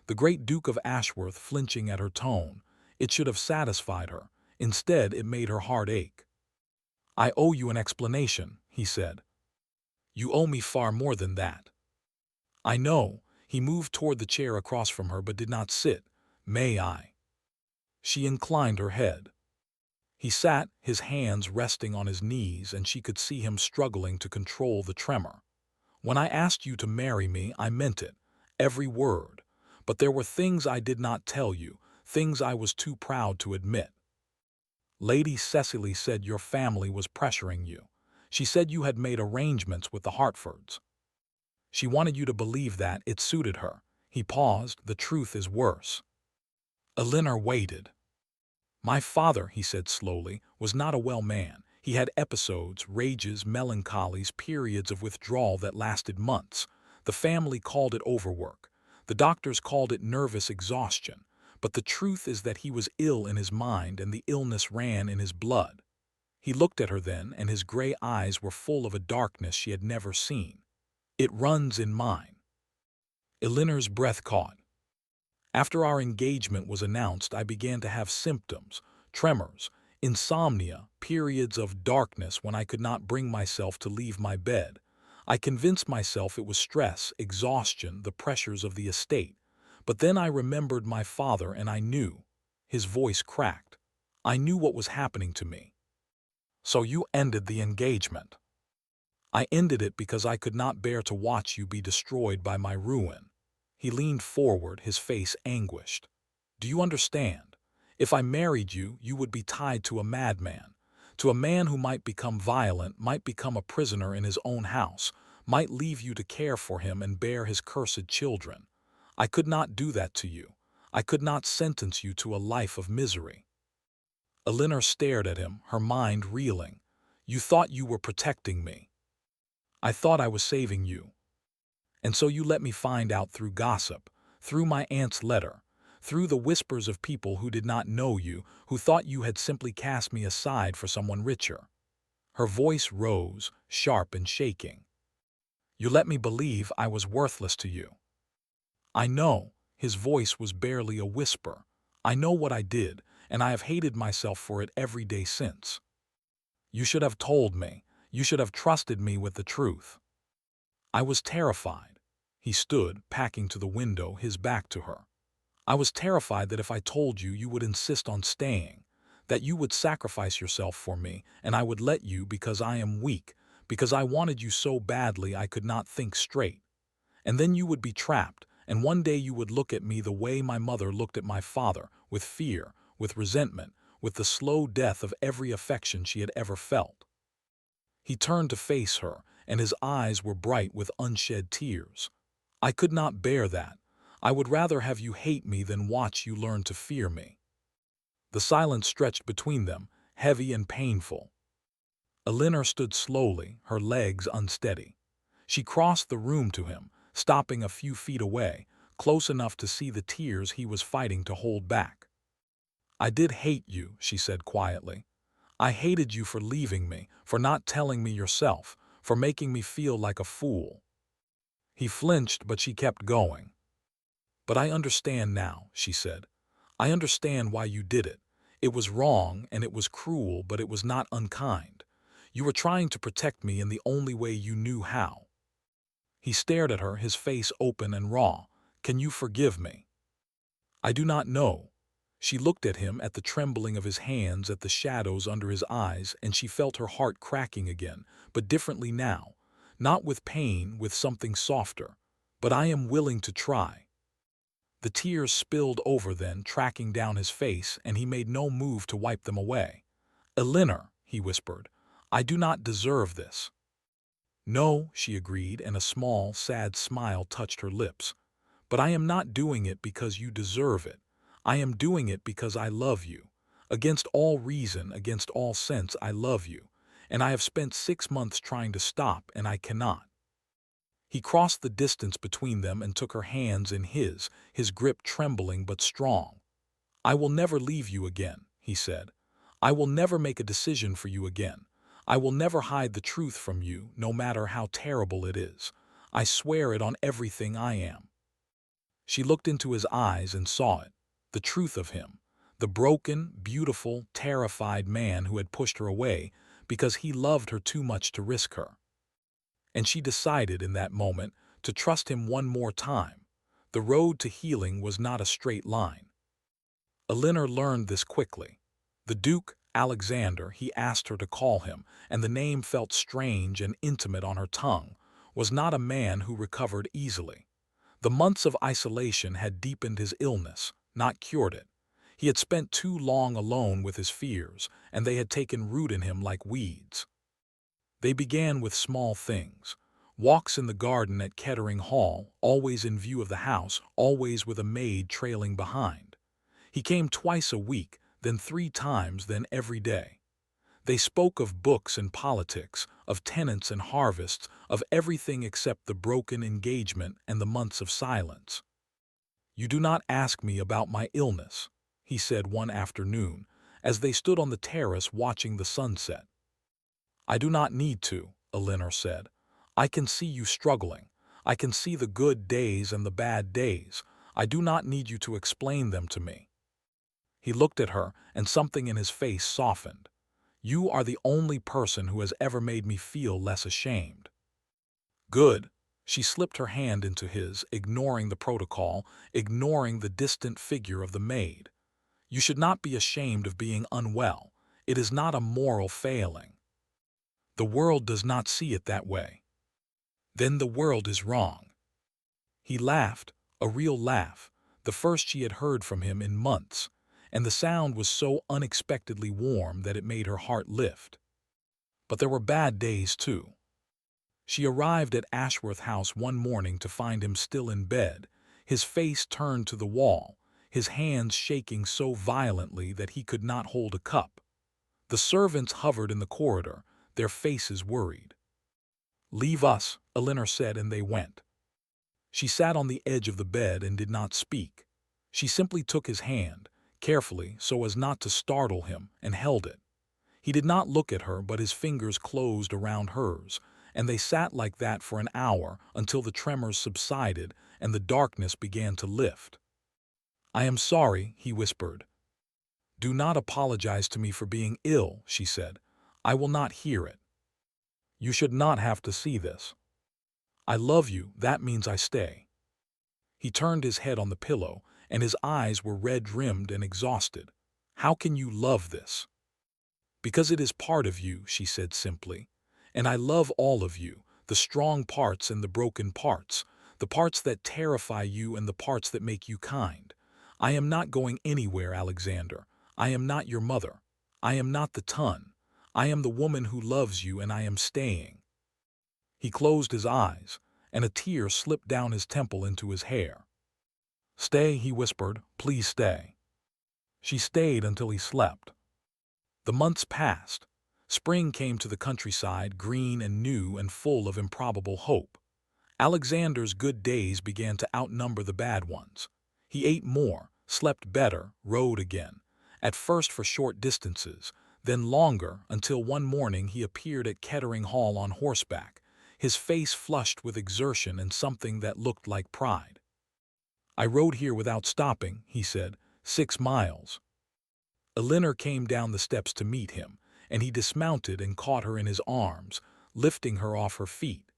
The great Duke of Ashworth flinching at her tone. It should have satisfied her. Instead, it made her heart ache. I owe you an explanation, he said. You owe me far more than that. I know. He moved toward the chair across from her but did not sit. May I? She inclined her head. He sat, his hands resting on his knees, and she could see him struggling to control the tremor. When I asked you to marry me, I meant it, every word. But there were things I did not tell you, things I was too proud to admit. Lady Cecily said your family was pressuring you. She said you had made arrangements with the Hartfords. She wanted you to believe that it suited her. He paused. The truth is worse. Eleanor waited. My father, he said slowly, was not a well man. He had episodes, rages, melancholies, periods of withdrawal that lasted months. The family called it overwork. The doctors called it nervous exhaustion. But the truth is that he was ill in his mind, and the illness ran in his blood. He looked at her then, and his gray eyes were full of a darkness she had never seen. It runs in mine. Eleanor's breath caught. After our engagement was announced, I began to have symptoms, tremors, insomnia, periods of darkness when I could not bring myself to leave my bed. I convinced myself it was stress, exhaustion, the pressures of the estate. But then I remembered my father, and I knew. His voice cracked. I knew what was happening to me. So you ended the engagement. I ended it because I could not bear to watch you be destroyed by my ruin." He leaned forward, his face anguished. "Do you understand? If I married you, you would be tied to a madman, to a man who might become violent, might become a prisoner in his own house, might leave you to care for him and bear his cursed children. I could not do that to you. I could not sentence you to a life of misery." Elinor stared at him, her mind reeling. "You thought you were protecting me. I thought I was saving you. And so you let me find out through gossip, through my aunt's letter, through the whispers of people who did not know you, who thought you had simply cast me aside for someone richer." Her voice rose, sharp and shaking. "You let me believe I was worthless to you. I know," his voice was barely a whisper, "I know what I did, and I have hated myself for it every day since. You should have told me. You should have trusted me with the truth." I was terrified. He stood, packing to the window, his back to her. "I was terrified that if I told you, you would insist on staying, that you would sacrifice yourself for me, and I would let you because I am weak, because I wanted you so badly I could not think straight. And then you would be trapped, and one day you would look at me the way my mother looked at my father, with fear, with resentment, with the slow death of every affection she had ever felt." He turned to face her, and his eyes were bright with unshed tears. "I could not bear that. I would rather have you hate me than watch you learn to fear me." The silence stretched between them, heavy and painful. Elinor stood slowly, her legs unsteady. She crossed the room to him, stopping a few feet away, close enough to see the tears he was fighting to hold back. "I did hate you," she said quietly. "I hated you for leaving me, for not telling me yourself, for making me feel like a fool." He flinched, but she kept going. "But I understand now," she said. "I understand why you did it. It was wrong and it was cruel, but it was not unkind. You were trying to protect me in the only way you knew how." He stared at her, his face open and raw. "Can you forgive me?" "I do not know." She looked at him, at the trembling of his hands, at the shadows under his eyes, and she felt her heart cracking again, but differently now. Not with pain, with something softer. "But I am willing to try." The tears spilled over then, tracking down his face, and he made no move to wipe them away. "Elinor," he whispered, "I do not deserve this." "No," she agreed, and a small, sad smile touched her lips. "But I am not doing it because you deserve it. I am doing it because I love you. Against all reason, against all sense, I love you. And I have spent 6 months trying to stop, and I cannot." He crossed the distance between them and took her hands in his grip trembling but strong. "I will never leave you again," he said. "I will never make a decision for you again. I will never hide the truth from you, no matter how terrible it is. I swear it on everything I am." She looked into his eyes and saw it, the truth of him, the broken, beautiful, terrified man who had pushed her away because he loved her too much to risk her. And she decided in that moment to trust him one more time. The road to healing was not a straight line. Elinor learned this quickly. The Duke Alexander, he asked her to call him, and the name felt strange and intimate on her tongue, was not a man who recovered easily. The months of isolation had deepened his illness, not cured it. He had spent too long alone with his fears, and they had taken root in him like weeds. They began with small things. Walks in the garden at Kettering Hall, always in view of the house, always with a maid trailing behind. He came twice a week, then 3 times, then every day. They spoke of books and politics, of tenants and harvests, of everything except the broken engagement and the months of silence. "You do not ask me about my illness," he said one afternoon, as they stood on the terrace watching the sunset. "I do not need to," Elinor said. "I can see you struggling. I can see the good days and the bad days. I do not need you to explain them to me." He looked at her, and something in his face softened. "You are the only person who has ever made me feel less ashamed." "Good." She slipped her hand into his, ignoring the protocol, ignoring the distant figure of the maid. "You should not be ashamed of being unwell. It is not a moral failing." The world does not see it that way. Then the world is wrong. He laughed, a real laugh, the first she had heard from him in months, and the sound was so unexpectedly warm that it made her heart lift. But there were bad days, too. She arrived at Ashworth House one morning to find him still in bed, his face turned to the wall, his hands shaking so violently that he could not hold a cup. The servants hovered in the corridor, their faces worried. "Leave us," Elinor said, and they went. She sat on the edge of the bed and did not speak. She simply took his hand, carefully so as not to startle him, and held it. He did not look at her, but his fingers closed around hers, and they sat like that for an hour until the tremors subsided and the darkness began to lift. "I am sorry," he whispered. "Do not apologize to me for being ill," she said. "I will not hear it. You should not have to see this. I love you, that means I stay." He turned his head on the pillow, and his eyes were red-rimmed and exhausted. "How can you love this?" "Because it is part of you," she said simply. "And I love all of you, the strong parts and the broken parts, the parts that terrify you and the parts that make you kind. I am not going anywhere, Alexander. I am not your mother. I am not the ton. I am the woman who loves you, and I am staying." He closed his eyes, and a tear slipped down his temple into his hair. "Stay," he whispered. "Please stay." She stayed until he slept. The months passed. Spring came to the countryside, green and new and full of improbable hope. Alexander's good days began to outnumber the bad ones. He ate more, slept better, rode again, at first for short distances, then longer, until one morning he appeared at Kettering Hall on horseback, his face flushed with exertion and something that looked like pride. "I rode here without stopping," he said, 6 miles. Elinor came down the steps to meet him, and he dismounted and caught her in his arms, lifting her off her feet.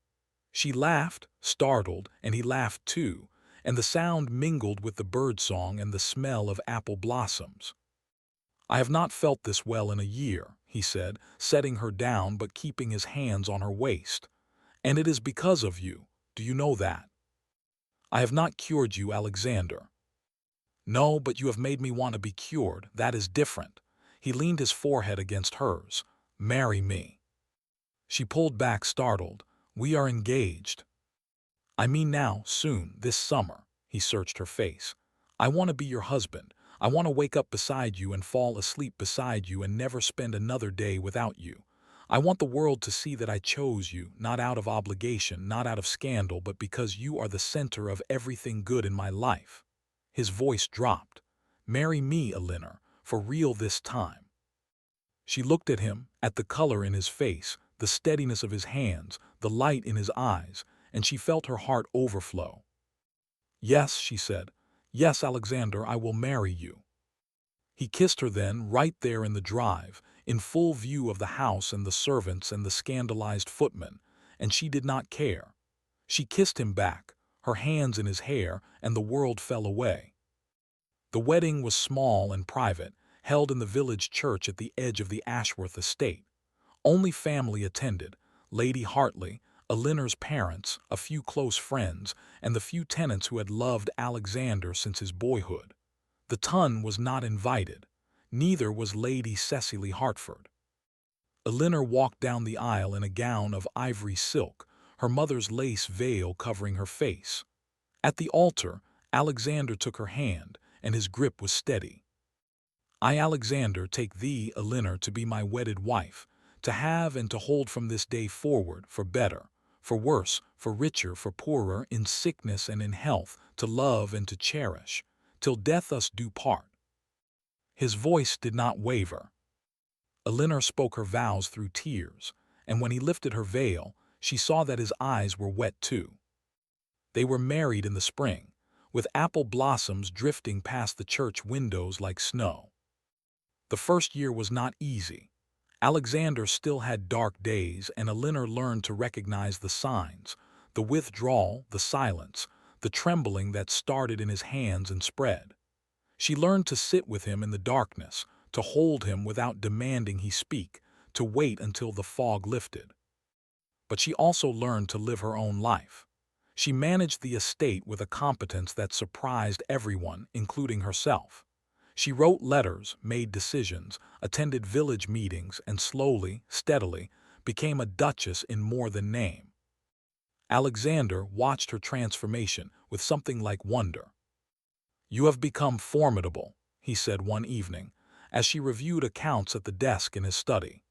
She laughed, startled, and he laughed too, and the sound mingled with the birdsong and the smell of apple blossoms. "I have not felt this well in a year," he said, setting her down but keeping his hands on her waist. "And it is because of you. Do you know that? I have not cured you, Alexander." "No, but you have made me want to be cured. That is different." He leaned his forehead against hers. "Marry me." She pulled back, startled. "We are engaged." "I mean now, soon, this summer." He searched her face. "I want to be your husband. I want to wake up beside you and fall asleep beside you and never spend another day without you. I want the world to see that I chose you, not out of obligation, not out of scandal, but because you are the center of everything good in my life." His voice dropped. "Marry me, Elinor, for real this time." She looked at him, at the color in his face, the steadiness of his hands, the light in his eyes, and she felt her heart overflow. "Yes," she said. "Yes, Alexander, I will marry you." He kissed her then, right there in the drive, in full view of the house and the servants and the scandalized footmen, and she did not care. She kissed him back, her hands in his hair, and the world fell away. The wedding was small and private, held in the village church at the edge of the Ashworth estate. Only family attended: Lady Hartley, Elinor's parents, a few close friends, and the few tenants who had loved Alexander since his boyhood. The ton was not invited. Neither was Lady Cecily Hartford. Elinor walked down the aisle in a gown of ivory silk, her mother's lace veil covering her face. At the altar, Alexander took her hand, and his grip was steady. "I, Alexander, take thee, Elinor, to be my wedded wife, to have and to hold from this day forward, for better, for worse, for richer, for poorer, in sickness and in health, to love and to cherish, till death us do part." His voice did not waver. Elinor spoke her vows through tears, and when he lifted her veil, she saw that his eyes were wet too. They were married in the spring, with apple blossoms drifting past the church windows like snow. The first year was not easy. Alexander still had dark days, and Elinor learned to recognize the signs: the withdrawal, the silence, the trembling that started in his hands and spread. She learned to sit with him in the darkness, to hold him without demanding he speak, to wait until the fog lifted. But she also learned to live her own life. She managed the estate with a competence that surprised everyone, including herself. She wrote letters, made decisions, attended village meetings, and slowly, steadily, became a duchess in more than name. Alexander watched her transformation with something like wonder. "You have become formidable," he said one evening, as she reviewed accounts at the desk in his study.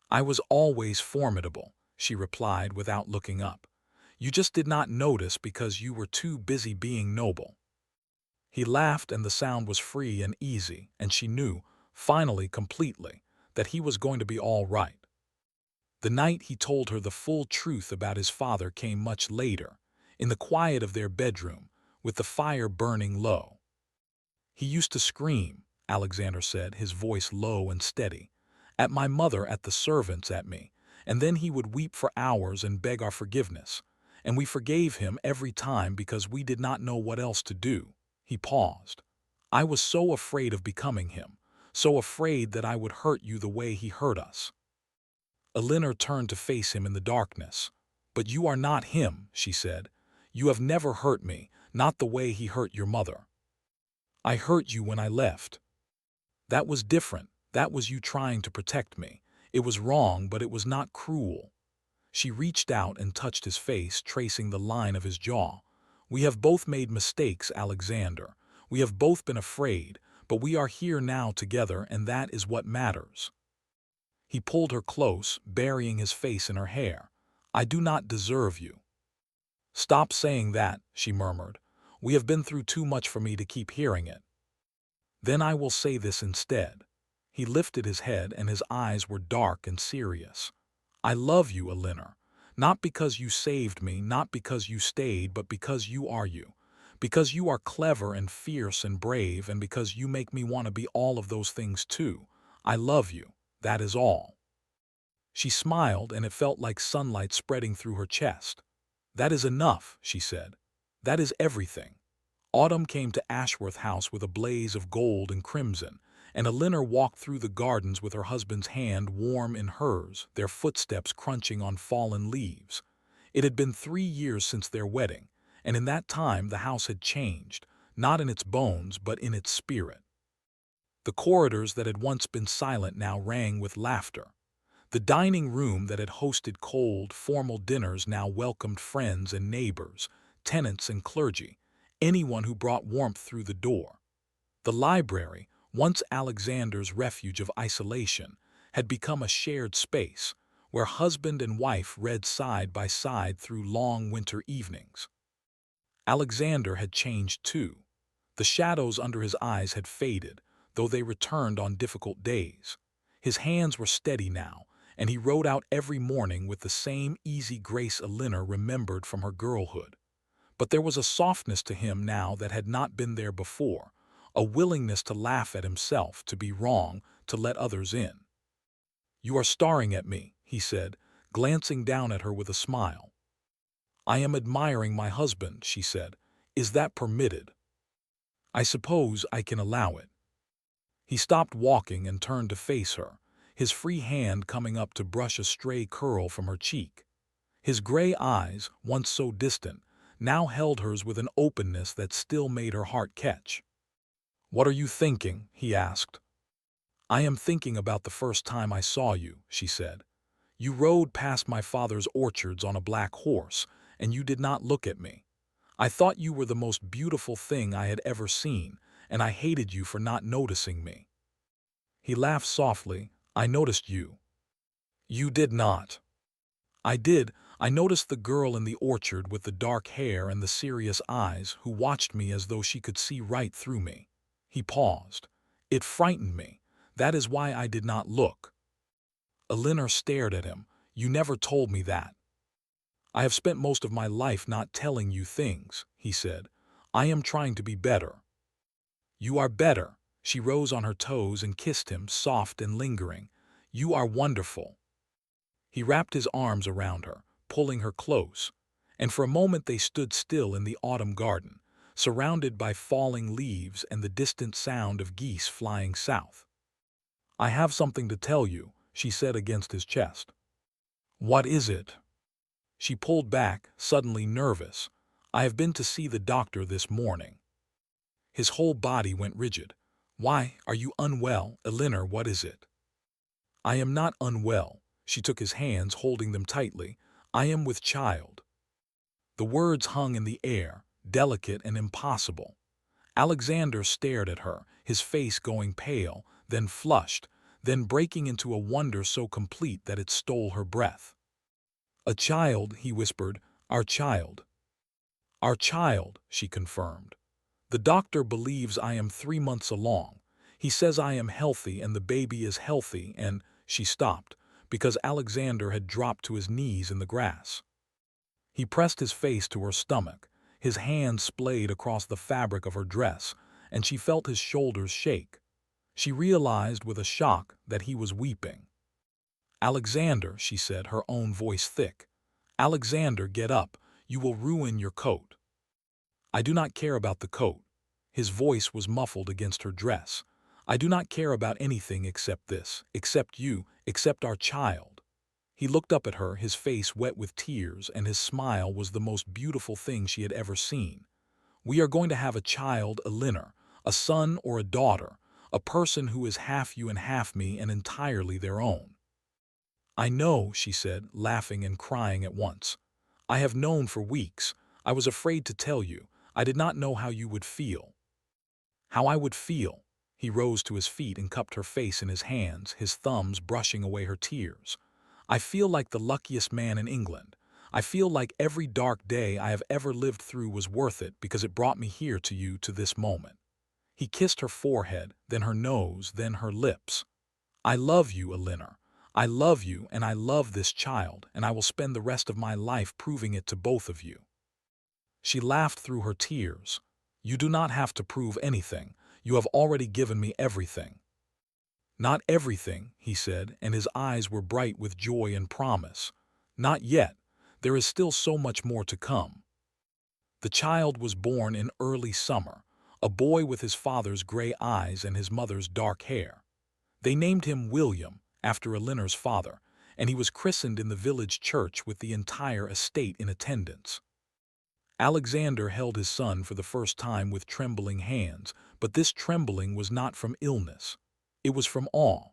"I was always formidable," she replied without looking up. "You just did not notice because you were too busy being noble." He laughed, and the sound was free and easy, and she knew, finally completely, that he was going to be all right. The night he told her the full truth about his father came much later, in the quiet of their bedroom, with the fire burning low. "He used to scream," Alexander said, his voice low and steady, "at my mother, at the servants, at me, and then he would weep for hours and beg our forgiveness, and we forgave him every time because we did not know what else to do." He paused. "I was so afraid of becoming him, so afraid that I would hurt you the way he hurt us." Elinor turned to face him in the darkness. "But you are not him," she said. "You have never hurt me, not the way he hurt your mother." "I hurt you when I left." "That was different. That was you trying to protect me. It was wrong, but it was not cruel." She reached out and touched his face, tracing the line of his jaw. "We have both made mistakes, Alexander. We have both been afraid, but we are here now together, and that is what matters." He pulled her close, burying his face in her hair. "I do not deserve you." "Stop saying that," she murmured. "We have been through too much for me to keep hearing it." "Then I will say this instead." He lifted his head, and his eyes were dark and serious. "I love you, Elinor. Not because you saved me, not because you stayed, but because you are you. Because you are clever and fierce and brave, and because you make me want to be all of those things too. I love you. That is all." She smiled, and it felt like sunlight spreading through her chest. "That is enough," she said. "That is everything." Autumn came to Ashworth House with a blaze of gold and crimson, and Elinor walked through the gardens with her husband's hand warm in hers, their footsteps crunching on fallen leaves. It had been 3 years since their wedding, and in that time the house had changed, not in its bones but in its spirit. The corridors that had once been silent now rang with laughter. The dining room that had hosted cold, formal dinners now welcomed friends and neighbors, tenants and clergy, anyone who brought warmth through the door. The library, once Alexander's refuge of isolation, had become a shared space, where husband and wife read side by side through long winter evenings. Alexander had changed too. The shadows under his eyes had faded, though they returned on difficult days. His hands were steady now, and he wrote out every morning with the same easy grace Elinor remembered from her girlhood. But there was a softness to him now that had not been there before, a willingness to laugh at himself, to be wrong, to let others in. "You are staring at me," he said, glancing down at her with a smile. "I am admiring my husband," she said. "Is that permitted?" "I suppose I can allow it." He stopped walking and turned to face her, his free hand coming up to brush a stray curl from her cheek. His gray eyes, once so distant, now held hers with an openness that still made her heart catch. "What are you thinking?" he asked. "I am thinking about the first time I saw you," she said. "You rode past my father's orchards on a black horse, and you did not look at me. I thought you were the most beautiful thing I had ever seen, and I hated you for not noticing me." He laughed softly. "I noticed you." "You did not." "I did. I noticed the girl in the orchard with the dark hair and the serious eyes, who watched me as though she could see right through me." He paused. "It frightened me. That is why I did not look." Elinor stared at him. "You never told me that." "I have spent most of my life not telling you things," he said. "I am trying to be better." "You are better." She rose on her toes and kissed him, soft and lingering. "You are wonderful." He wrapped his arms around her, pulling her close, and for a moment they stood still in the autumn garden, surrounded by falling leaves and the distant sound of geese flying south. "I have something to tell you," she said against his chest. What is it? She pulled back, suddenly nervous. I have been to see the doctor this morning. His whole body went rigid. Why, are you unwell, Elinor, what is it? I am not unwell. She took his hands, holding them tightly. I am with child. The words hung in the air, delicate and impossible. Alexander stared at her, his face going pale, then flushed, then breaking into a wonder so complete that it stole her breath. A child, he whispered, our child. Our child, she confirmed. The doctor believes I am 3 months along. He says I am healthy and the baby is healthy and, she stopped, because Alexander had dropped to his knees in the grass. He pressed his face to her stomach, his hands splayed across the fabric of her dress, and she felt his shoulders shake. She realized with a shock that he was weeping. Alexander, she said, her own voice thick. Alexander, get up. You will ruin your coat. I do not care about the coat. His voice was muffled against her dress. I do not care about anything except this, except you, except our child. He looked up at her, his face wet with tears, and his smile was the most beautiful thing she had ever seen. We are going to have a child, Elinor, a son or a daughter, a person who is half you and half me and entirely their own. I know, she said, laughing and crying at once. I have known for weeks. I was afraid to tell you. I did not know how you would feel. How I would feel. He rose to his feet and cupped her face in his hands, his thumbs brushing away her tears. I feel like the luckiest man in England. I feel like every dark day I have ever lived through was worth it because it brought me here to you, to this moment. He kissed her forehead, then her nose, then her lips. I love you, Elinor. I love you and I love this child, and I will spend the rest of my life proving it to both of you. She laughed through her tears. You do not have to prove anything. You have already given me everything. Not everything, he said, and his eyes were bright with joy and promise. Not yet. There is still so much more to come. The child was born in early summer, a boy with his father's gray eyes and his mother's dark hair. They named him William, after Elinor's father, and he was christened in the village church with the entire estate in attendance. Alexander held his son for the first time with trembling hands, but this trembling was not from illness. It was from awe.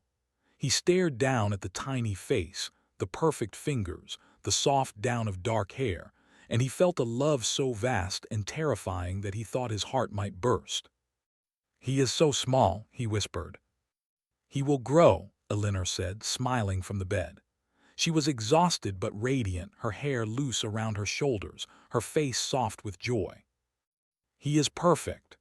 He stared down at the tiny face, the perfect fingers, the soft down of dark hair, and he felt a love so vast and terrifying that he thought his heart might burst. He is so small, he whispered. He will grow, Elinor said, smiling from the bed. She was exhausted but radiant, her hair loose around her shoulders, her face soft with joy. He is perfect.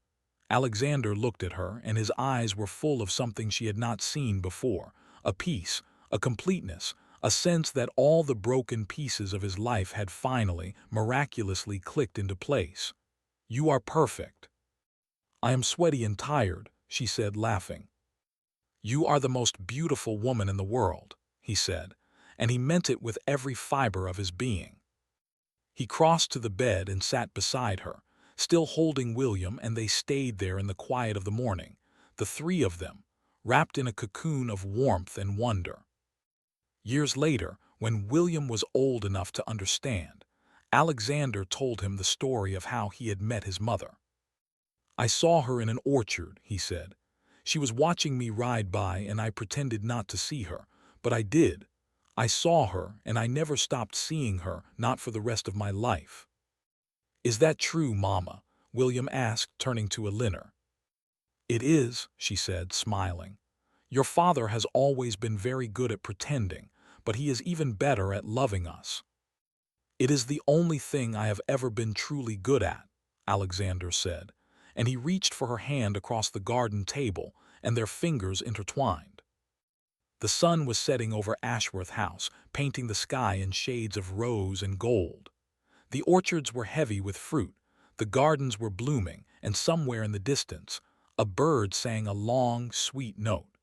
Alexander looked at her, and his eyes were full of something she had not seen before, a peace, a completeness, a sense that all the broken pieces of his life had finally, miraculously clicked into place. You are perfect. I am sweaty and tired, she said, laughing. You are the most beautiful woman in the world, he said, and he meant it with every fiber of his being. He crossed to the bed and sat beside her, still holding William, and they stayed there in the quiet of the morning, the three of them, wrapped in a cocoon of warmth and wonder. Years later, when William was old enough to understand, Alexander told him the story of how he had met his mother. I saw her in an orchard, he said. She was watching me ride by, and I pretended not to see her, but I did. I saw her, and I never stopped seeing her, not for the rest of my life. Is that true, Mama? William asked, turning to Elinor. It is, she said, smiling. Your father has always been very good at pretending, but he is even better at loving us. It is the only thing I have ever been truly good at, Alexander said, and he reached for her hand across the garden table, and their fingers intertwined. The sun was setting over Ashworth House, painting the sky in shades of rose and gold. The orchards were heavy with fruit, the gardens were blooming, and somewhere in the distance, a bird sang a long, sweet note.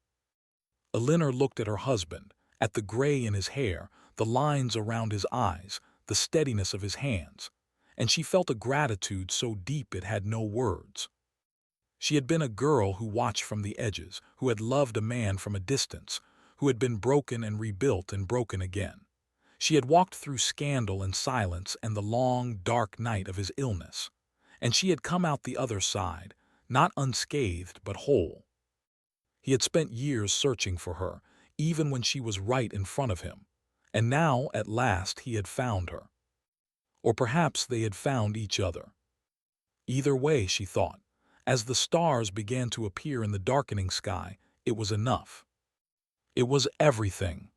Elinor looked at her husband, at the gray in his hair, the lines around his eyes, the steadiness of his hands, and she felt a gratitude so deep it had no words. She had been a girl who watched from the edges, who had loved a man from a distance, who had been broken and rebuilt and broken again. She had walked through scandal and silence and the long, dark night of his illness. And she had come out the other side, not unscathed but whole. He had spent years searching for her, even when she was right in front of him. And now, at last, he had found her. Or perhaps they had found each other. Either way, she thought, as the stars began to appear in the darkening sky, it was enough. It was everything.